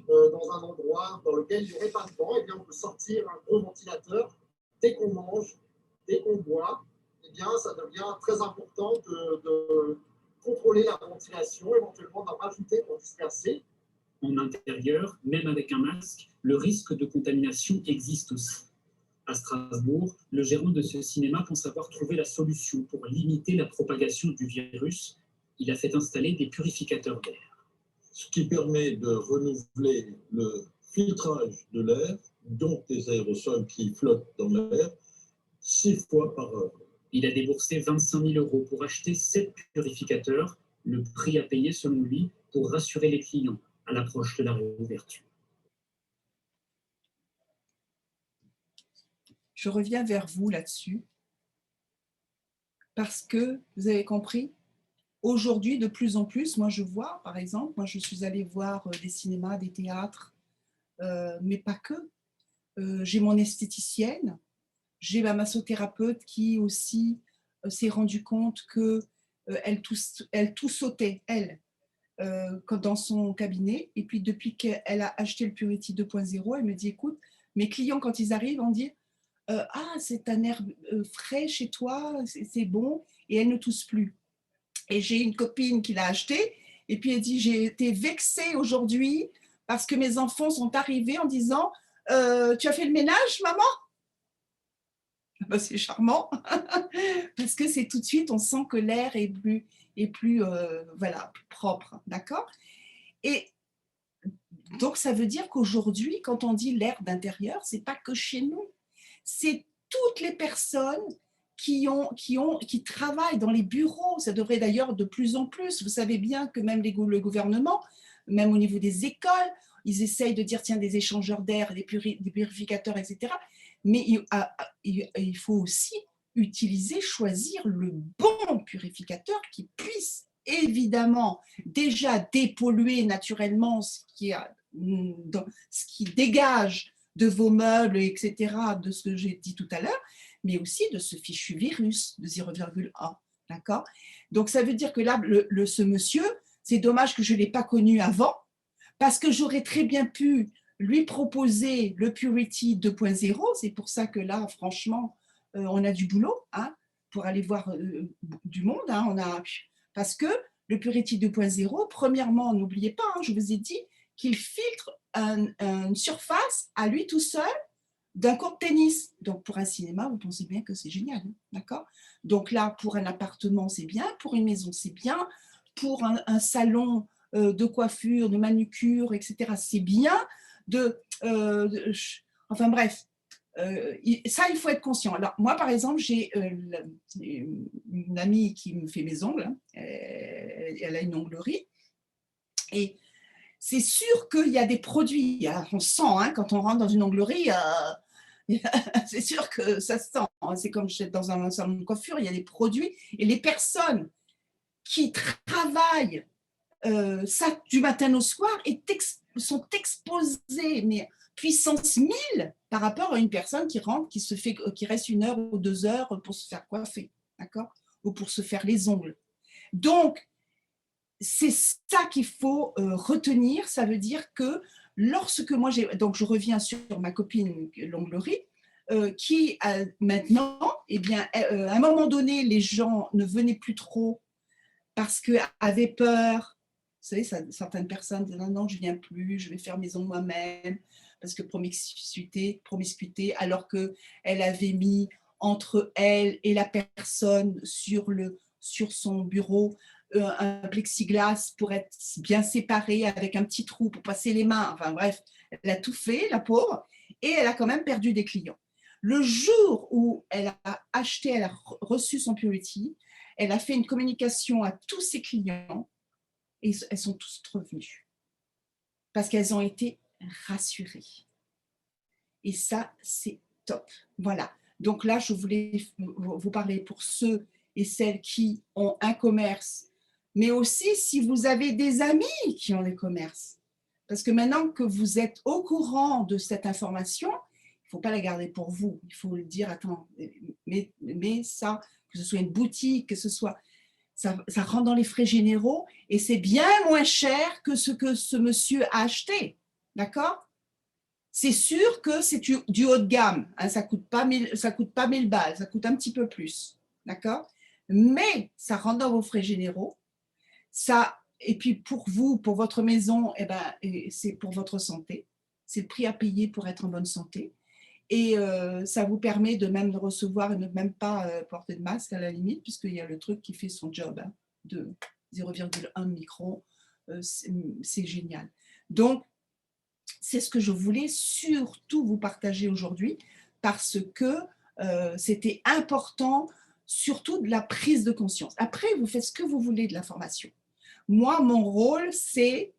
dans un endroit dans lequel il n'y aurait pas de vent, eh bien, on peut sortir un gros ventilateur. Dès qu'on mange, dès qu'on boit, eh bien, ça devient très important de contrôler la ventilation, éventuellement d'en rajouter pour disperser. En intérieur, même avec un masque, le risque de contamination existe aussi. À Strasbourg, le gérant de ce cinéma pense avoir trouvé la solution pour limiter la propagation du virus. Il a fait installer des purificateurs d'air. Ce qui permet de renouveler le filtrage de l'air, donc des aérosols qui flottent dans l'air, 6 fois par heure. Il a déboursé 25 000 € pour acheter 7 purificateurs, le prix à payer selon lui pour rassurer les clients à l'approche de la réouverture. Je reviens vers vous là-dessus parce que vous avez compris, aujourd'hui, de plus en plus, moi je vois, par exemple, moi je suis allée voir des cinémas, des théâtres, mais pas que. J'ai mon esthéticienne, j'ai ma massothérapeute qui aussi s'est rendue compte que elle tout sautait, elle, dans son cabinet. Et puis depuis qu'elle a acheté le Purity 2.0, elle me dit, écoute, mes clients quand ils arrivent vont dire, ah, c'est un air frais chez toi, c'est bon, et elle ne tousse plus. Et j'ai une copine qui l'a acheté, et puis elle dit, j'ai été vexée aujourd'hui parce que mes enfants sont arrivés en disant, tu as fait le ménage, maman? Ben, c'est charmant, parce que c'est tout de suite, on sent que l'air est plus voilà, plus propre, d'accord? Et donc, ça veut dire qu'aujourd'hui, quand on dit l'air d'intérieur, ce n'est pas que chez nous, c'est toutes les personnes qui travaillent dans les bureaux. Ça devrait d'ailleurs de plus en plus. Vous savez bien que même le gouvernement, même au niveau des écoles, ils essayent de dire, tiens, des échangeurs d'air, des purificateurs, etc. Mais il faut aussi choisir le bon purificateur qui puisse évidemment déjà dépolluer naturellement ce qui dégage de vos meubles, etc., de ce que j'ai dit tout à l'heure, mais aussi de ce fichu virus de 0,1. D'accord? Donc, ça veut dire que là, ce monsieur, c'est dommage que je ne l'ai pas connu avant, parce que j'aurais très bien pu lui proposer le Purity 2.0. C'est pour ça que là, franchement, on a du boulot pour aller voir du monde. Parce que le Purity 2.0, premièrement, n'oubliez pas, je vous ai dit qu'il filtre une surface à lui tout seul d'un court de tennis. Donc, pour un cinéma, vous pensez bien que c'est génial, d'accord? Donc là, pour un appartement, c'est bien. Pour une maison, c'est bien. Pour un salon de coiffure, de manucure, etc., c'est bien. Enfin bref, ça, il faut être conscient. Alors, moi, par exemple, j'ai une amie qui me fait mes ongles. Elle a une onglerie. Et c'est sûr qu'il y a des produits. Alors, on sent, hein, quand on rentre dans une onglerie, c'est sûr que ça se sent. Hein. C'est comme dans un salon de coiffure, il y a des produits. Et les personnes qui travaillent ça du matin au soir sont exposées, mais puissance 1000 par rapport à une personne qui rentre, qui reste 1 heure ou 2 heures pour se faire coiffer, d'accord, ou pour se faire les ongles. Donc, c'est ça qu'il faut retenir. Ça veut dire que lorsque moi donc je reviens sur ma copine l'onglerie, qui maintenant, eh bien, à un moment donné, les gens ne venaient plus trop parce qu'ils avaient peur. Vous savez, certaines personnes disent non, je ne viens plus, je vais faire mes ongles moi-même, parce que promiscuité, alors qu'elle avait mis entre elle et la personne sur son bureau un plexiglas pour être bien séparée avec un petit trou pour passer les mains. Enfin bref, elle a tout fait, la pauvre, et elle a quand même perdu des clients. Le jour où elle a reçu son Purity, elle a fait une communication à tous ses clients et elles sont tous revenus parce qu'elles ont été rassurées. Et ça, c'est top. Voilà. Donc là, je voulais vous parler pour ceux et celles qui ont un commerce, mais aussi si vous avez des amis qui ont des commerces. Parce que maintenant que vous êtes au courant de cette information, il ne faut pas la garder pour vous. Il faut le dire, attends, mais ça, que ce soit une boutique, que ce soit... Ça rentre dans les frais généraux et c'est bien moins cher que ce que ce monsieur a acheté. D'accord? C'est sûr que c'est du haut de gamme. Hein, ça ne coûte pas 1000 balles, ça coûte un petit peu plus. D'accord? Mais ça rentre dans vos frais généraux. Et puis pour vous, pour votre maison, eh ben, c'est pour votre santé. C'est le prix à payer pour être en bonne santé. Et ça vous permet de même de recevoir et ne même pas porter de masque à la limite, puisqu'il y a le truc qui fait son job hein, de 0,1 micron. C'est génial. Donc, c'est ce que je voulais surtout vous partager aujourd'hui, parce que c'était important, surtout de la prise de conscience. Après, vous faites ce que vous voulez de l'information. Moi, mon rôle, c'est...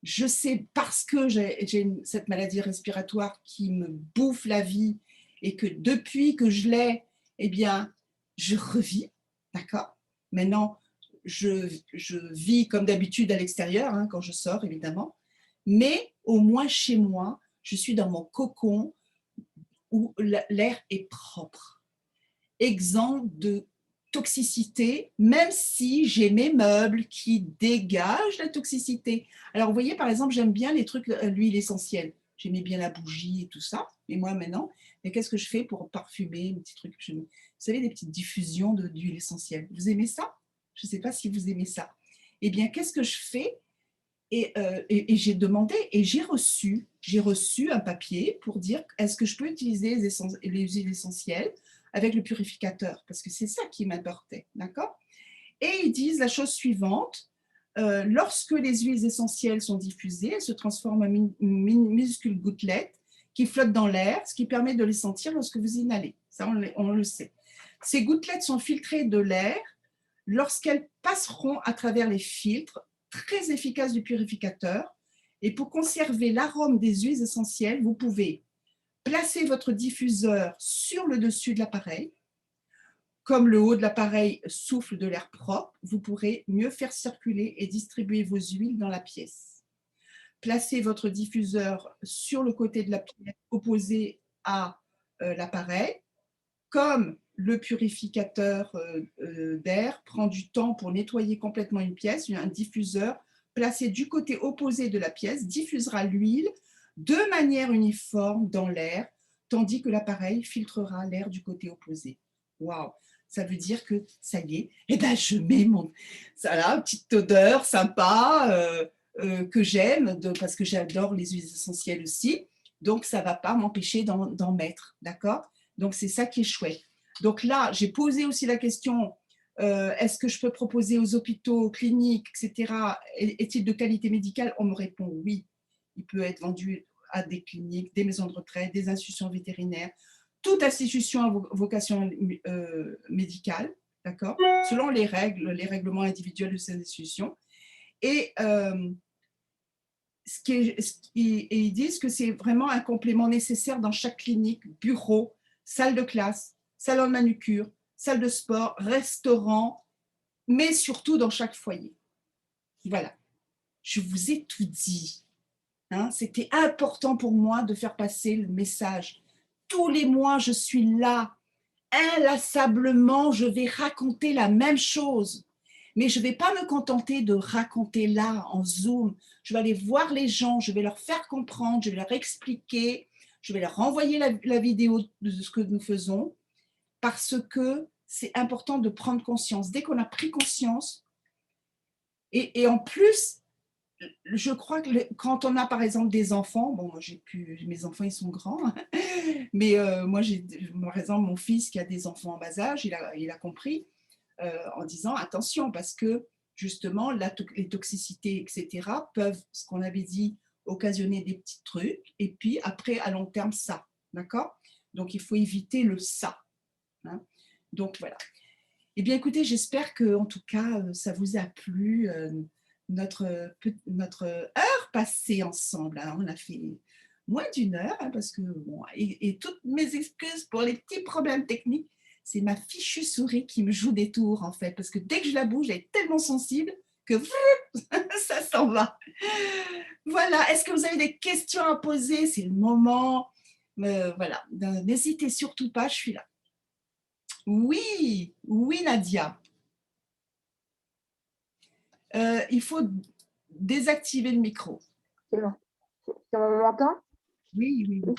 Je sais, parce que j'ai cette maladie respiratoire qui me bouffe la vie et que depuis que je l'ai, eh bien, je revis, d'accord? Maintenant, je vis comme d'habitude à l'extérieur, hein, quand je sors, évidemment, mais au moins chez moi, je suis dans mon cocon où l'air est propre, exempt de toxicité, même si j'ai mes meubles qui dégagent la toxicité. Alors, vous voyez, par exemple, j'aime bien les trucs, l'huile essentielle. J'aimais bien la bougie et tout ça. Et moi, maintenant, qu'est-ce que je fais pour parfumer, un petit truc, vous savez, des petites diffusions d'huile essentielle. Vous aimez ça? Je ne sais pas si vous aimez ça. Eh bien, qu'est-ce que je fais? Et j'ai demandé et j'ai reçu un papier pour dire est-ce que je peux utiliser les huiles essentielles avec le purificateur, parce que c'est ça qui m'importait, d'accord? Et ils disent la chose suivante, lorsque les huiles essentielles sont diffusées, elles se transforment en minuscules gouttelettes qui flottent dans l'air, ce qui permet de les sentir lorsque vous inhalez. Ça, on le sait. Ces gouttelettes sont filtrées de l'air lorsqu'elles passeront à travers les filtres très efficaces du purificateur. Et pour conserver l'arôme des huiles essentielles, vous pouvez placer votre diffuseur sur le dessus de l'appareil. Comme le haut de l'appareil souffle de l'air propre, vous pourrez mieux faire circuler et distribuer vos huiles dans la pièce. Placez votre diffuseur sur le côté de la pièce opposé à l'appareil. Comme le purificateur d'air prend du temps pour nettoyer complètement une pièce, un diffuseur placé du côté opposé de la pièce diffusera l'huile de manière uniforme dans l'air, tandis que l'appareil filtrera l'air du côté opposé. Waouh! Ça veut dire que ça y est, eh ben je mets ça là, une petite odeur sympa que j'aime, parce que j'adore les huiles essentielles aussi. Donc, ça ne va pas m'empêcher d'en mettre, d'accord? Donc, c'est ça qui est chouette. Donc là, j'ai posé aussi la question, est-ce que je peux proposer aux hôpitaux, cliniques, etc., est-il de qualité médicale? On me répond oui. Il peut être vendu à des cliniques, des maisons de retraite, des institutions vétérinaires, toute institution à vocation médicale, d'accord, selon les règlements individuels de ces institutions. Et et ils disent que c'est vraiment un complément nécessaire dans chaque clinique, bureau, salle de classe, salon de manucure, salle de sport, restaurant, mais surtout dans chaque foyer. Voilà, je vous ai tout dit. Hein, c'était important pour moi de faire passer le message. Tous les mois, je suis là. Inlassablement, je vais raconter la même chose. Mais je ne vais pas me contenter de raconter là, en Zoom. Je vais aller voir les gens, je vais leur faire comprendre, je vais leur expliquer, je vais leur renvoyer la vidéo de ce que nous faisons, parce que c'est important de prendre conscience. Dès qu'on a pris conscience, et en plus, je crois que quand on a par exemple des enfants, bon, moi mes enfants ils sont grands, hein, mais moi j'ai par exemple mon fils qui a des enfants en bas âge, il a compris en disant attention parce que justement les toxicités etc. peuvent, ce qu'on avait dit, occasionner des petits trucs et puis après à long terme ça, d'accord? Donc il faut éviter le ça. Hein, donc voilà. Eh bien écoutez, j'espère que en tout cas ça vous a plu. Notre heure passée ensemble. Alors, on a fait moins d'une heure, hein, parce que, bon, et toutes mes excuses pour les petits problèmes techniques, c'est ma fichue souris qui me joue des tours, en fait, parce que dès que je la bouge, elle est tellement sensible que ça s'en va. Voilà, est-ce que vous avez des questions à poser? C'est le moment. Voilà, n'hésitez surtout pas, je suis là. Oui, oui, Nadia. Il faut désactiver le micro. C'est bon. Si on m'entend? Oui, oui, oui.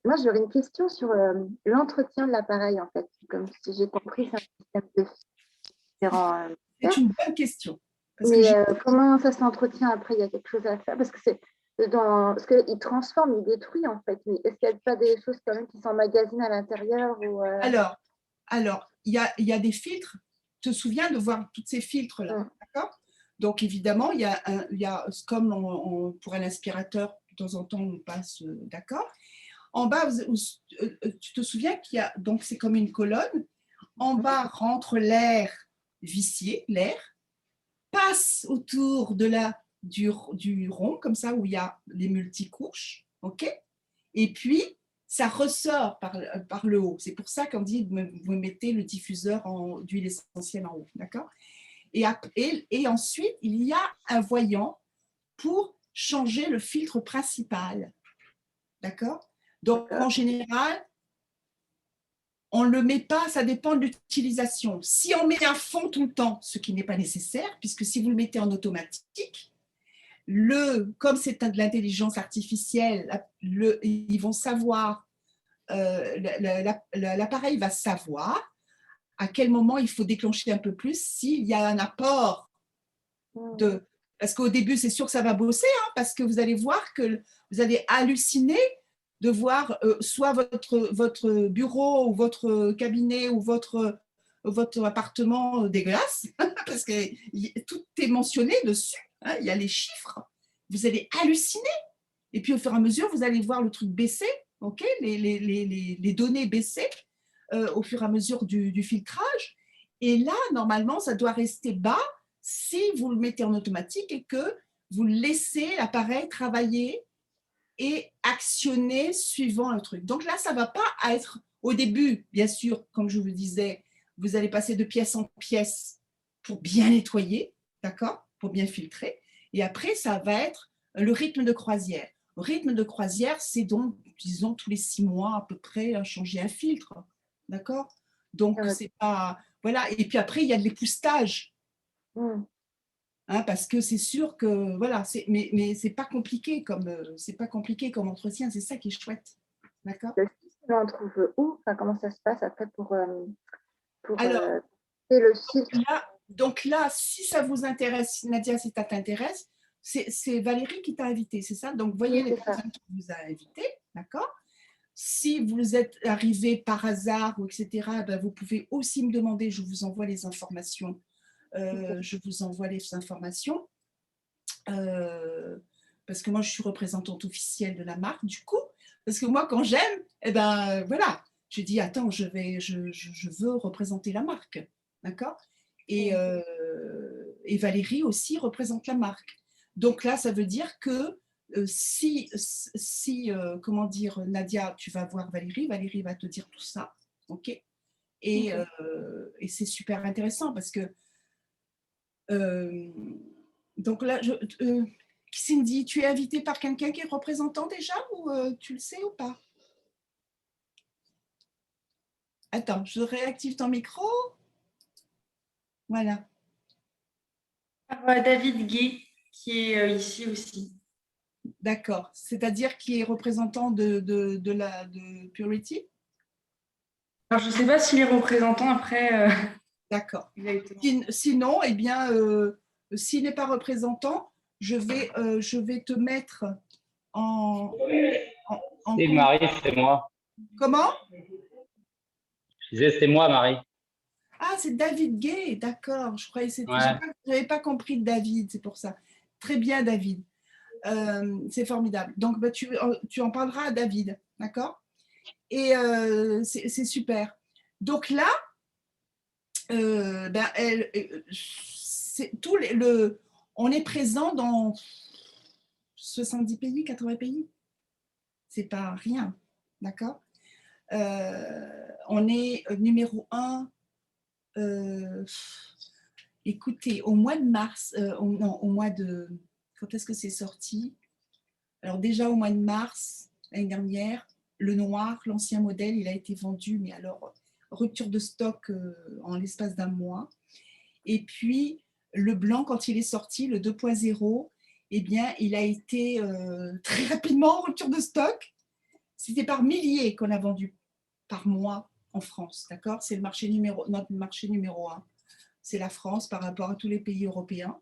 Moi, j'aurais une question sur l'entretien de l'appareil, en fait. Comme si j'ai compris, c'est un système de différents. C'est une bonne question. Mais comment ça s'entretient après? Il y a quelque chose à faire? Parce que c'est parce qu'il transforme, il détruit, en fait. Mais est-ce qu'il n'y a pas des choses quand même qui s'emmagasinent à l'intérieur ou, Alors, il y a des filtres. Tu te souviens de voir tous ces filtres-là, d'accord? Donc, évidemment, il y a comme pour un aspirateur, de temps en temps, on passe, d'accord? En bas, tu te souviens qu'il y a, donc c'est comme une colonne. En bas rentre l'air vicié, l'air, passe autour du rond, comme ça, où il y a les multicouches, ok? Et puis, ça ressort par le haut. C'est pour ça qu'on dit, vous mettez le diffuseur d'huile essentielle en haut, d'accord? Et ensuite, il y a un voyant pour changer le filtre principal, d'accord? Donc, en général, on ne le met pas, ça dépend de l'utilisation. Si on met à fond tout le temps, ce qui n'est pas nécessaire, puisque si vous le mettez en automatique, comme c'est de l'intelligence artificielle, ils vont savoir, l'appareil va savoir à quel moment il faut déclencher un peu plus s'il y a un apport parce qu'au début, c'est sûr que ça va bosser, hein, parce que vous allez voir que vous allez halluciner de voir soit votre bureau ou votre cabinet ou votre appartement dégueulasse, parce que tout est mentionné dessus, hein, il y a les chiffres, vous allez halluciner. Et puis au fur et à mesure, vous allez voir le truc baisser, okay, les données baisser au fur et à mesure du filtrage. Et là, normalement, ça doit rester bas si vous le mettez en automatique et que vous laissez l'appareil travailler et actionner suivant le truc. Donc là, ça ne va pas être au début, bien sûr, comme je vous disais, vous allez passer de pièce en pièce pour bien nettoyer, d'accord, pour bien filtrer. Et après, ça va être le rythme de croisière. Le rythme de croisière, c'est donc, disons, tous les 6 mois à peu près, changer un filtre, d'accord? Donc, c'est pas… Voilà. Et puis après, il y a de l'époustage. Hein, parce que c'est sûr que voilà, mais c'est pas compliqué comme entretien, c'est ça qui est chouette, d'accord? On en trouve où? Enfin, comment ça se passe après pour alors le filtre? Donc là, si ça vous intéresse, Nadia, si ça t'intéresse, c'est Valérie qui t'a invité, c'est ça? Donc voyez les personnes qui vous a invité, d'accord? Si vous êtes arrivé par hasard ou etc., ben, vous pouvez aussi me demander, je vous envoie les informations. Je vous envoie les informations parce que moi je suis représentante officielle de la marque du coup, parce que moi quand j'aime, eh ben voilà, je dis attends, je veux représenter la marque, d'accord? Et Valérie aussi représente la marque. Donc là, ça veut dire que comment dire, Nadia, tu vas voir Valérie, Valérie va te dire tout ça, ok? Et c'est super intéressant parce que donc là, Cindy, tu es invitée par quelqu'un qui est représentant déjà ou tu le sais ou pas? Attends, je réactive ton micro. Voilà. David Gay, qui est ici aussi. D'accord. C'est-à-dire qui est représentant de Purity? Alors, je ne sais pas s'il est représentant après. D'accord. Sinon, eh bien, s'il n'est pas représentant, je vais te mettre en C'est Marie, c'est moi. Comment? Je disais, c'est moi, Marie. Ah, c'est David Gay, d'accord. Je croyais que c'était. Ouais. Je n'avais pas compris David, c'est pour ça. Très bien, David. C'est formidable. Donc, bah, tu en parleras à David, d'accord? Et c'est super. Donc là, ben, on est présent dans 70 pays, 80 pays. C'est pas rien, d'accord? On est numéro 1. Écoutez, au mois de mars, au mois de... Quand est-ce que c'est sorti? Alors déjà au mois de mars, l'année dernière, le noir, l'ancien modèle, il a été vendu, mais alors rupture de stock en l'espace d'un mois. Et puis le blanc, quand il est sorti, le 2.0, eh bien, il a été très rapidement en rupture de stock. C'était par milliers qu'on a vendu par mois en France, d'accord? C'est notre marché numéro 1. C'est la France par rapport à tous les pays européens.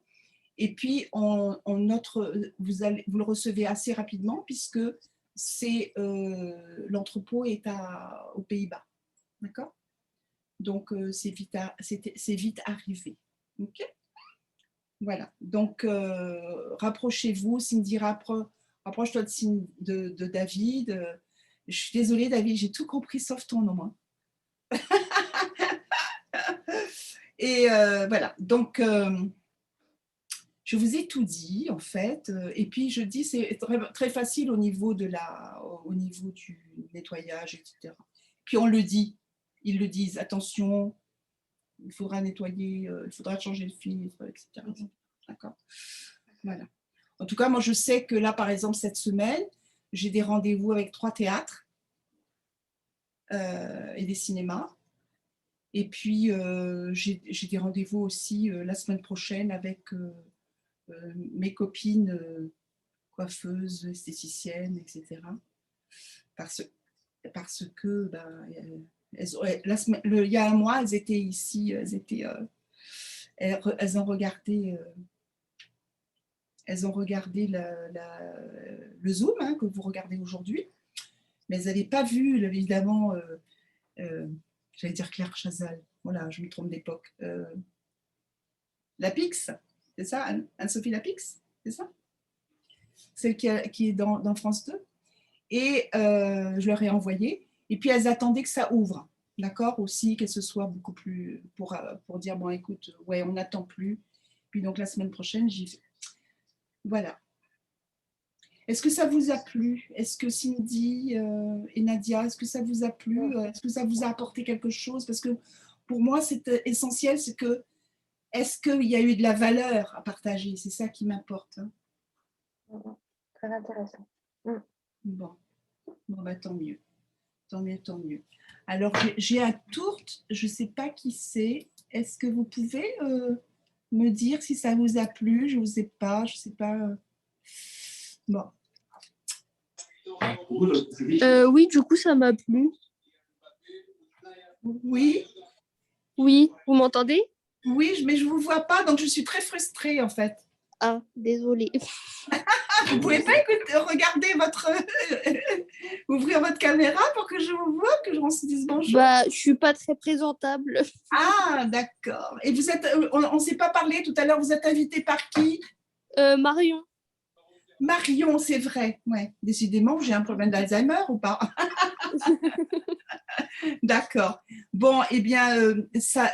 Et puis, vous le recevez assez rapidement puisque l'entrepôt est aux Pays-Bas. D'accord? Donc, c'est vite arrivé. OK? Voilà. Donc, rapprochez-vous. Cindy, rapproche-toi de David. Je suis désolée, David, j'ai tout compris sauf ton nom. Hein. Et voilà. Donc, je vous ai tout dit, en fait. Et puis, je dis, c'est très, très facile au niveau du nettoyage, etc. Puis, on le dit. Ils le disent. Attention, il faudra nettoyer, il faudra changer le filtre, etc. D'accord? Voilà. En tout cas, moi, je sais que là, par exemple, cette semaine, j'ai des rendez-vous avec 3 théâtres et des cinémas. Et puis, j'ai des rendez-vous aussi la semaine prochaine avec mes copines coiffeuses, esthéticiennes, etc. Parce que il y a un mois, elles étaient ici, elles ont regardé le Zoom que vous regardez aujourd'hui, mais elles n'avaient pas vu, évidemment, j'allais dire Claire Chazal, voilà, je me trompe d'époque. Lapix, c'est ça, Anne-Sophie Lapix, c'est ça? Celle qui est dans France 2. Et je leur ai envoyé. Et puis, elles attendaient que ça ouvre, d'accord? Aussi, que ce soit beaucoup plus... Pour dire, bon, écoute, ouais, on n'attend plus. Puis donc, la semaine prochaine, j'y vais. Voilà. Est-ce que ça vous a plu? Est-ce que Cindy et Nadia, est-ce que ça vous a plu? Est-ce que ça vous a apporté quelque chose? Parce que pour moi, c'est essentiel, c'est que est-ce qu'il y a eu de la valeur à partager? C'est ça qui m'importe. Hein. Très intéressant. Bon, bah, tant mieux. Tant mieux, tant mieux. Alors, j'ai un tourte, je ne sais pas qui c'est. Est-ce que vous pouvez me dire si ça vous a plu? Je ne sais pas, Bon. Oui, du coup, ça m'a plu. Oui? Oui, vous m'entendez? Oui, mais je ne vous vois pas, donc je suis très frustrée, en fait. Ah, désolée. Vous ne pouvez pas regarder ouvrir votre caméra pour que je vous vois, que on se dise bonjour? Bah, je ne suis pas très présentable. Ah, d'accord. Et vous êtes, on ne s'est pas parlé tout à l'heure, vous êtes invité par qui? Marion. Marion, c'est vrai. Ouais. Décidément, j'ai un problème d'Alzheimer ou pas? D'accord. Bon, eh bien,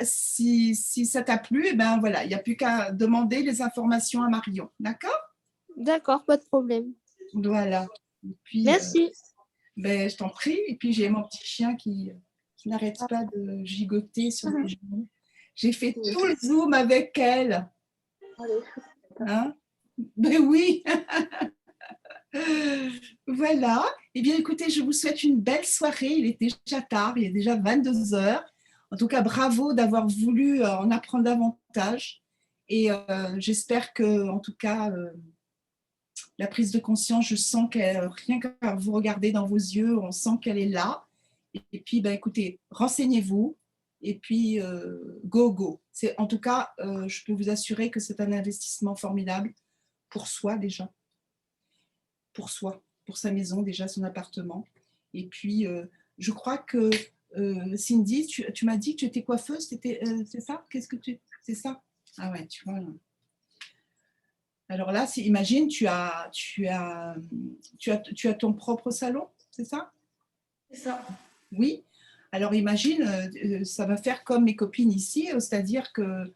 si ça t'a plu, eh ben voilà, il n'y a plus qu'à demander les informations à Marion. D'accord? D'accord, pas de problème. Voilà. Et puis, Merci. je t'en prie. Et puis, j'ai mon petit chien qui n'arrête pas de gigoter sur mes genoux. J'ai fait tout le Zoom avec elle. Hein? Ben oui. Voilà. Eh bien, écoutez, je vous souhaite une belle soirée. Il est déjà tard, il est déjà 22 heures. En tout cas, bravo d'avoir voulu en apprendre davantage. Et j'espère que, en tout cas, la prise de conscience, je sens qu'elle, rien qu'à vous regarder dans vos yeux, on sent qu'elle est là. Et puis, écoutez, renseignez-vous. Et puis, go. En tout cas, je peux vous assurer que c'est un investissement formidable pour soi déjà. Pour soi, pour sa maison, déjà son appartement. Et puis, je crois que Cindy, tu m'as dit que tu étais coiffeuse, c'est ça? C'est ça? Ah ouais, tu vois. Là. Alors là, imagine, tu as ton propre salon, c'est ça? C'est ça. Oui. Alors imagine, ça va faire comme mes copines ici, c'est-à-dire que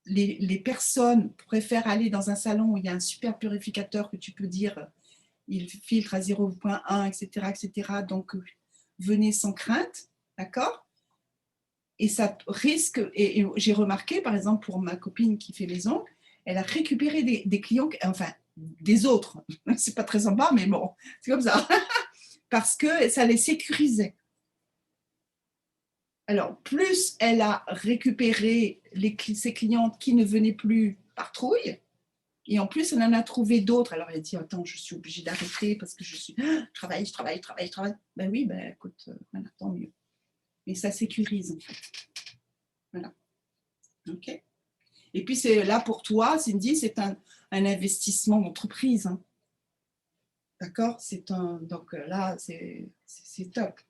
les personnes préfèrent aller dans un salon où il y a un super purificateur que tu peux dire, il filtre à 0.1, etc., etc. Donc, venez sans crainte, d'accord? Et ça risque, et j'ai remarqué, par exemple, pour ma copine qui fait les ongles, elle a récupéré des clients, enfin, des autres. C'est pas très sympa, mais bon, c'est comme ça. Parce que ça les sécurisait. Alors, plus elle a récupéré ses clientes qui ne venaient plus par trouille, et en plus, elle en a trouvé d'autres. Alors, elle dit, attends, je suis obligée d'arrêter parce que je travaille. Ben oui, écoute, voilà, tant mieux. Et ça sécurise, en fait. Voilà. OK. Et puis, c'est là pour toi, Cindy, c'est un investissement d'entreprise. Hein. D'accord? Donc là, c'est top.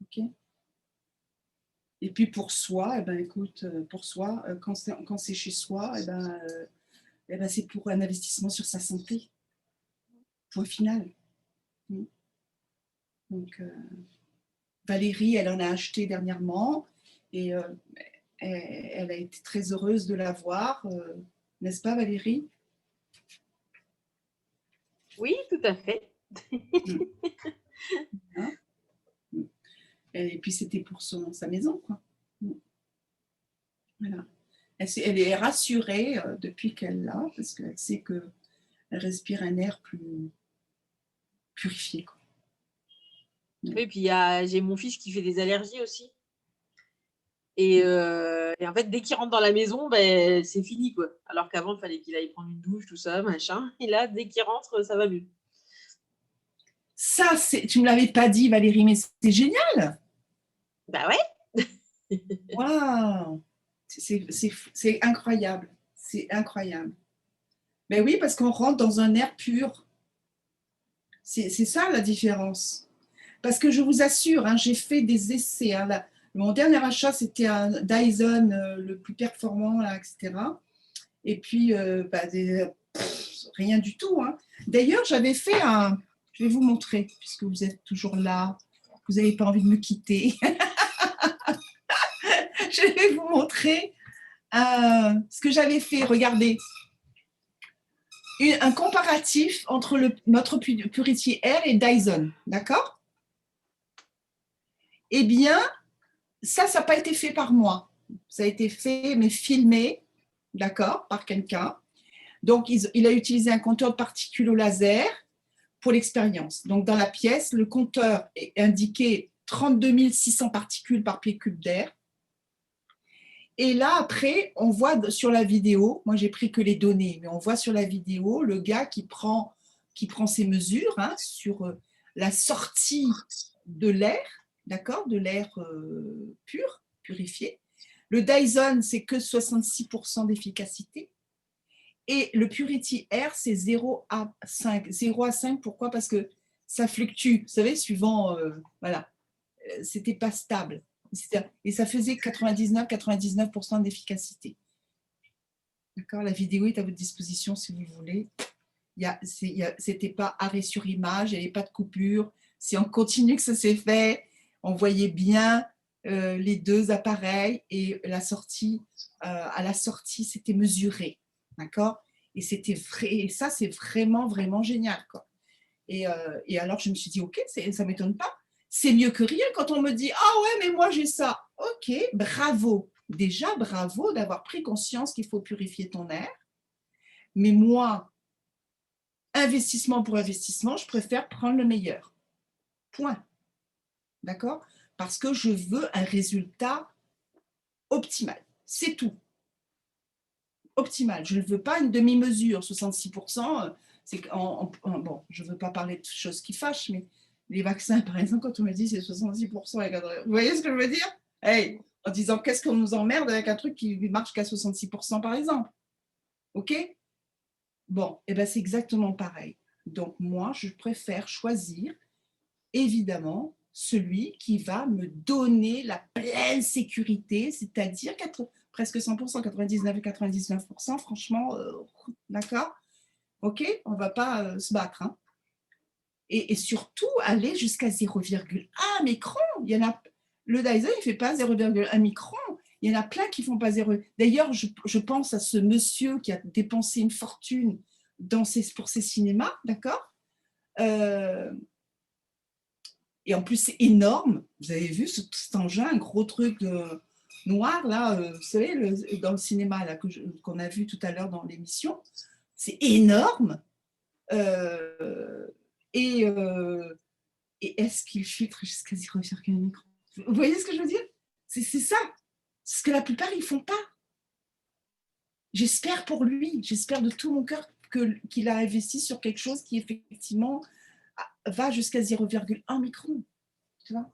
OK. Et puis pour soi, écoute, pour soi, quand c'est chez soi, c'est pour un investissement sur sa santé. Point final. Donc, Valérie, elle en a acheté dernièrement et elle a été très heureuse de l'avoir. N'est-ce pas, Valérie? Oui, tout à fait. Et puis, c'était pour sa maison, quoi. Voilà. Elle est rassurée depuis qu'elle l'a, parce qu'elle sait qu'elle respire un air plus purifié, quoi. Oui, puis j'ai mon fils qui fait des allergies aussi. Et en fait, dès qu'il rentre dans la maison, c'est fini, quoi. Alors qu'avant, il fallait qu'il aille prendre une douche, tout ça, machin. Et là, dès qu'il rentre, ça va mieux. Ça, tu ne me l'avais pas dit, Valérie, mais c'est génial. Bah ouais. Waouh. C'est incroyable. C'est incroyable. Mais oui, parce qu'on rentre dans un air pur. C'est ça la différence. Parce que je vous assure, hein, j'ai fait des essais. Hein, mon dernier achat, c'était un Dyson le plus performant, là, etc. Et puis, rien du tout. Hein. D'ailleurs, j'avais fait un... Je vais vous montrer, puisque vous êtes toujours là. Vous n'avez pas envie de me quitter. Je vais vous montrer ce que j'avais fait. Regardez. Un comparatif entre notre Purity Air et Dyson. D'accord? Eh bien, ça n'a pas été fait par moi. Ça a été fait, mais filmé, d'accord, par quelqu'un. Donc, il a utilisé un compteur de particules au laser pour l'expérience. Donc, dans la pièce, le compteur est indiqué 32 600 particules par pied cube d'air. Et là, après, on voit sur la vidéo, moi, j'ai pris que les données, mais on voit sur la vidéo le gars qui prend ses mesures hein, sur la sortie de l'air, d'accord, de l'air pur, purifié. Le Dyson, c'est que 66% d'efficacité. Et le Purity Air, c'est 0 à 5. 0 à 5, pourquoi? Parce que ça fluctue, vous savez, suivant, voilà, c'était pas stable. Et ça faisait 99% d'efficacité. D'accord? La vidéo est à votre disposition si vous voulez. C'était pas arrêt sur image, il n'y avait pas de coupure. C'est en continu que ça s'est fait. On voyait bien les deux appareils et à la sortie, c'était mesuré. D'accord? Et c'était vrai, et ça, c'est vraiment, vraiment génial, quoi. Et alors, je me suis dit, OK, ça ne m'étonne pas. C'est mieux que rien quand on me dit, ah ouais, mais moi, j'ai ça. OK, bravo. Déjà, bravo d'avoir pris conscience qu'il faut purifier ton air. Mais moi, investissement pour investissement, je préfère prendre le meilleur. Point. D'accord? Parce que je veux un résultat optimal. C'est tout. Optimal. Je ne veux pas une demi-mesure. 66%, bon, je ne veux pas parler de choses qui fâchent, mais les vaccins, par exemple, quand on me dit c'est 66%, vous voyez ce que je veux dire? Hey, en disant qu'est-ce qu'on nous emmerde avec un truc qui marche qu'à 66%, par exemple. OK? Bon, et ben c'est exactement pareil. Donc, moi, je préfère choisir, évidemment, celui qui va me donner la pleine sécurité, c'est-à-dire presque 100%, 99 et 99%, franchement, d'accord? OK? On ne va pas se battre. Hein? Et surtout, aller jusqu'à 0,1 micron. Il y en a, le Dyson, il ne fait pas 0,1 micron. Il y en a plein qui ne font pas 0. D'ailleurs, je pense à ce monsieur qui a dépensé une fortune pour ses cinémas, d'accord? Et en plus, c'est énorme. Vous avez vu cet engin, un gros truc noir, là, vous savez, dans le cinéma là, qu'on a vu tout à l'heure dans l'émission. C'est énorme. Et est-ce qu'il filtre jusqu'à 0,1 micron? Vous voyez ce que je veux dire? C'est ça. C'est ce que la plupart, ils ne font pas. J'espère pour lui, j'espère de tout mon cœur qu'il a investi sur quelque chose qui, effectivement, va jusqu'à 0,1 micron. Tu vois?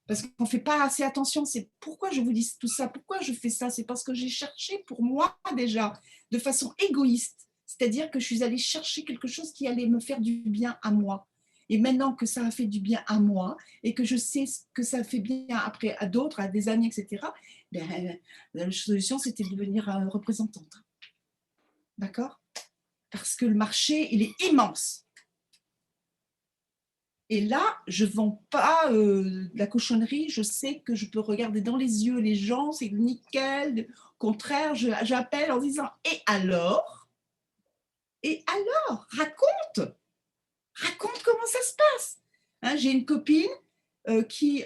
Parce qu'on ne fait pas assez attention. C'est pourquoi je vous dis tout ça, pourquoi je fais ça. C'est parce que j'ai cherché pour moi déjà, de façon égoïste. C'est-à-dire que je suis allée chercher quelque chose qui allait me faire du bien à moi. Et maintenant que ça a fait du bien à moi et que je sais que ça fait bien après à d'autres, à des amis, etc., ben, la solution, c'était de devenir représentante. D'accord? Parce que le marché, il est immense. Et là, je ne vends pas de la cochonnerie. Je sais que je peux regarder dans les yeux les gens, c'est nickel. Au contraire, j'appelle en disant « Et alors ? Raconte comment ça se passe. » Hein, j'ai une copine qui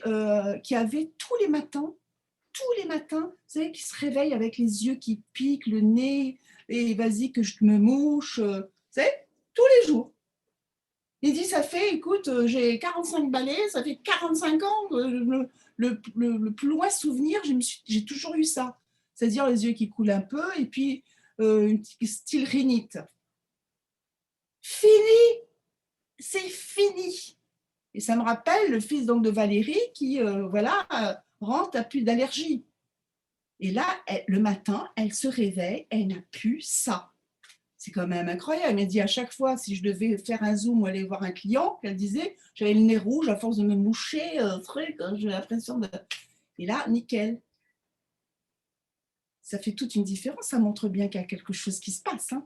avait tous les matins, vous savez, qui se réveille avec les yeux qui piquent, le nez, et vas-y que je me mouche, vous savez, tous les jours. Il dit, ça fait, écoute, j'ai 45 balais, ça fait 45 ans, le plus loin souvenir, j'ai toujours eu ça. C'est-à-dire les yeux qui coulent un peu et puis une style rhinite. Fini, c'est fini. Et ça me rappelle le fils donc de Valérie qui, rentre, n'a plus d'allergie. Et là, le matin, elle se réveille, elle n'a plus ça. C'est quand même incroyable. Elle m'a dit à chaque fois, si je devais faire un zoom ou aller voir un client, qu'elle disait, j'avais le nez rouge à force de me moucher, j'ai l'impression de... Et là, nickel. Ça fait toute une différence. Ça montre bien qu'il y a quelque chose qui se passe. Hein.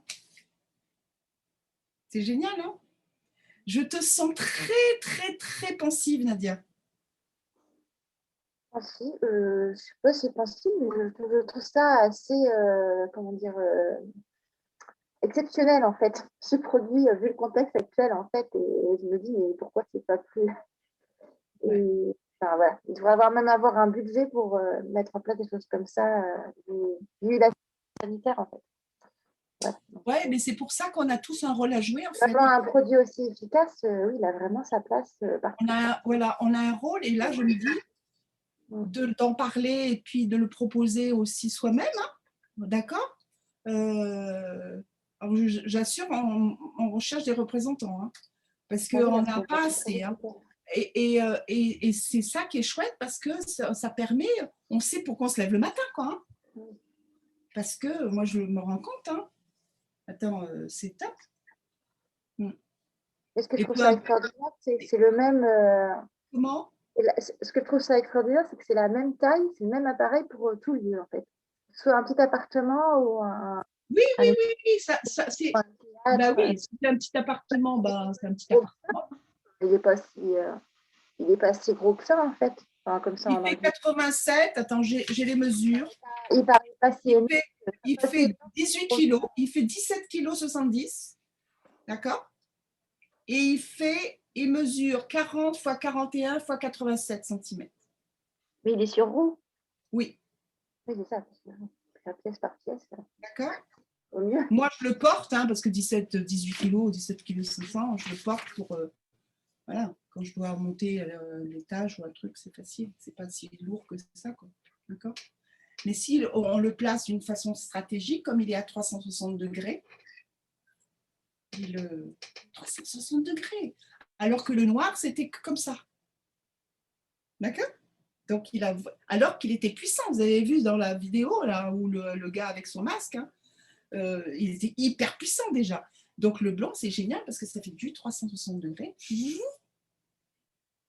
C'est génial, hein? Je te sens très, très, très pensive, Nadia. Pensive, je ne sais pas si c'est pensive, mais je trouve ça assez, exceptionnel en fait, ce produit, vu le contexte actuel en fait, et je me dis, mais pourquoi c'est pas plus... Et, enfin, voilà. Il devrait même avoir un budget pour mettre en place des choses comme ça, vu la sanitaire en fait. Oui, mais c'est pour ça qu'on a tous un rôle à jouer. En fait. Vraiment un produit aussi efficace, oui, il a vraiment sa place. On a un rôle, et là, je me dis d'en parler et puis de le proposer aussi soi-même, hein, d'accord? J'assure, on recherche des représentants, hein, parce qu'on n'a pas assez. Hein. Et c'est ça qui est chouette, parce que ça permet, on sait pourquoi on se lève le matin, quoi. Hein. Parce que moi, je me rends compte, hein. Attends, c'est top. Ce que je trouve ça extraordinaire, c'est le même... Comment? Ce que je trouve ça extraordinaire, c'est que c'est la même taille, c'est le même appareil pour tout lieu, en fait. Soit un petit appartement ou un... Oui, ça c'est... Bah oui, si c'est un petit appartement, c'est un petit appartement. Il n'est pas si gros que ça, en fait. Enfin, comme ça, Il en fait anglais. 87. Attends, j'ai les mesures. Il paraît pas si Il fait 18 kilos. Il fait 17 kilos 70. D'accord? Et il mesure 40 x 41 x 87 cm. Mais il est sur roue. Oui. Oui, c'est ça. Pièce par pièce. D'accord? Au mieux. Moi, je le porte, hein, parce que 18 kilos, 17 kilos 500, je le porte pour, voilà, quand je dois monter l'étage ou un truc, c'est facile. C'est pas si lourd que ça, quoi. D'accord? Mais si on le place d'une façon stratégique, comme il est à 360 degrés, 360 degrés, alors que le noir, c'était comme ça. D'accord? Donc, alors qu'il était puissant, vous avez vu dans la vidéo, là, où le gars avec son masque, hein, il était hyper puissant déjà. Donc, le blanc, c'est génial parce que ça fait du 360 degrés.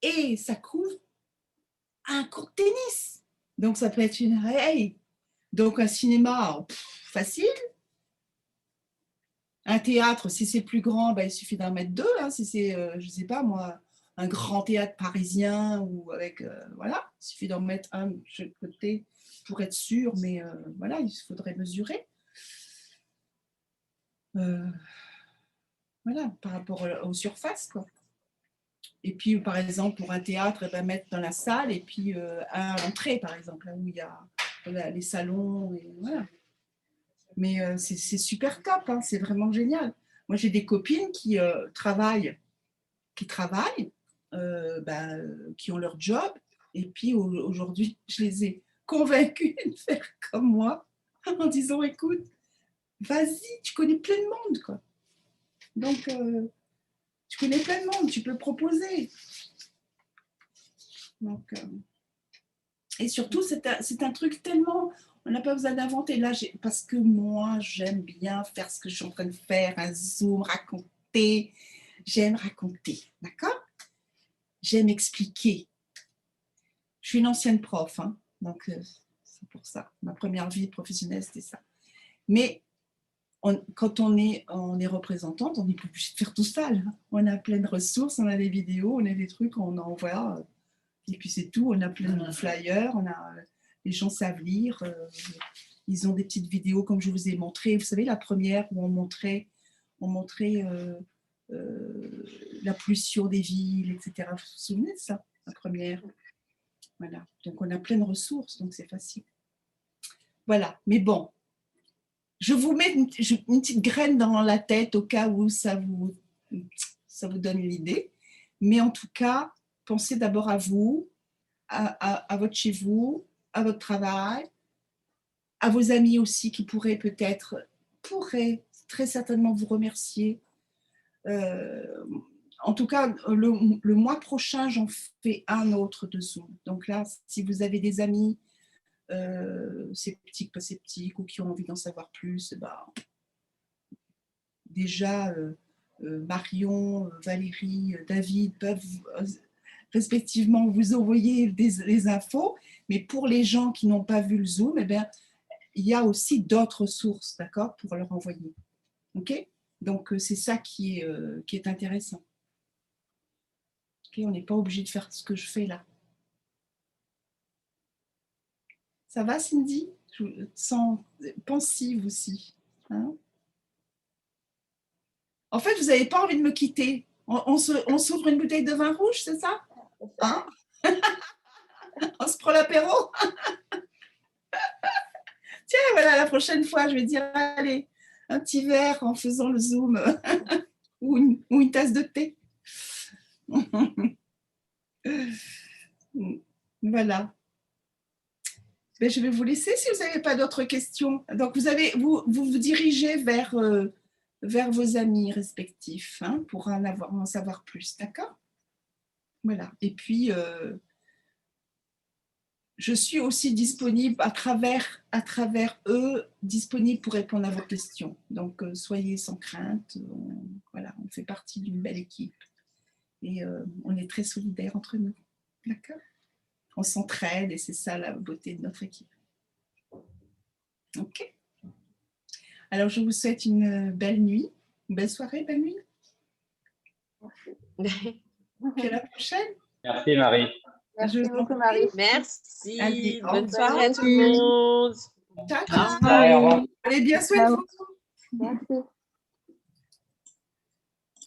Et ça couvre un court de tennis. Donc, ça peut être une raye. Donc, un cinéma, facile. Un théâtre, si c'est plus grand, ben, il suffit d'en mettre deux. Hein, si c'est, je ne sais pas moi, un grand théâtre parisien ou avec, voilà, il suffit d'en mettre un de chaque côté pour être sûr, mais voilà, il faudrait mesurer. Voilà, par rapport aux surfaces, quoi. Et puis, par exemple, pour un théâtre, ben, mettre dans la salle et puis à l'entrée, par exemple, là où il y a les salons. Et voilà. Mais c'est super top, hein, c'est vraiment génial. Moi, j'ai des copines qui travaillent, qui ont leur job. Et puis, aujourd'hui, je les ai convaincues de faire comme moi en disant, écoute, vas-y, tu connais plein de monde, quoi. Donc, tu connais plein de monde, tu peux proposer. Donc, et surtout, c'est un truc tellement... On n'a pas besoin d'inventer. Là, parce que moi, j'aime bien faire ce que je suis en train de faire, un Zoom, raconter. J'aime raconter, d'accord? J'aime expliquer. Je suis une ancienne prof, hein, donc c'est pour ça. Ma première vie professionnelle, c'était ça. Mais quand on est représentante, on n'est plus obligé de faire tout ça. Là. On a plein de ressources, on a des vidéos, on a des trucs, on envoie. Et puis c'est tout. On a plein de flyers, les gens savent lire. Ils ont des petites vidéos comme je vous ai montré. Vous savez, la première où on montrait la pollution des villes, etc. Vous vous souvenez de ça, la première? Voilà. Donc on a plein de ressources, donc c'est facile. Voilà. Mais bon, je vous mets une petite graine dans la tête au cas où ça vous donne l'idée. Mais en tout cas, pensez d'abord à vous, à votre chez vous, à votre travail, à vos amis aussi qui pourraient très certainement vous remercier. En tout cas, le mois prochain, j'en fais un autre de Zoom. Donc là, si vous avez des amis sceptiques, pas sceptiques, ou qui ont envie d'en savoir plus, déjà, Marion, Valérie, David peuvent respectivement vous envoyer les infos, mais pour les gens qui n'ont pas vu le Zoom, eh bien, il y a aussi d'autres sources, d'accord, pour leur envoyer. OK? Donc, c'est ça qui est intéressant. Okay? On n'est pas obligé de faire ce que je fais là. Ça va, Cindy? Je sens pensive aussi. Hein? En fait, vous n'avez pas envie de me quitter. On s'ouvre une bouteille de vin rouge, c'est ça? Hein? On se prend l'apéro? Tiens, voilà, la prochaine fois, je vais dire, allez, un petit verre en faisant le Zoom ou une tasse de thé. Voilà. Mais je vais vous laisser si vous n'avez pas d'autres questions. Donc, vous dirigez vers vos amis respectifs, hein, pour en savoir plus, d'accord? Voilà. Et puis, je suis aussi disponible à travers eux, disponible pour répondre à vos questions. Donc, soyez sans crainte. Voilà, on fait partie d'une belle équipe. Et on est très solidaires entre nous. D'accord? On s'entraide et c'est ça la beauté de notre équipe. OK. Alors, je vous souhaite une belle nuit, une belle soirée, belle nuit. Puis à la prochaine. Merci Marie. Merci beaucoup, Marie. Merci. Allez, au Bonne revoir. soirée à tout le monde. Ciao, Au ciao. Au revoir. Allez, bien soin de vous. Merci.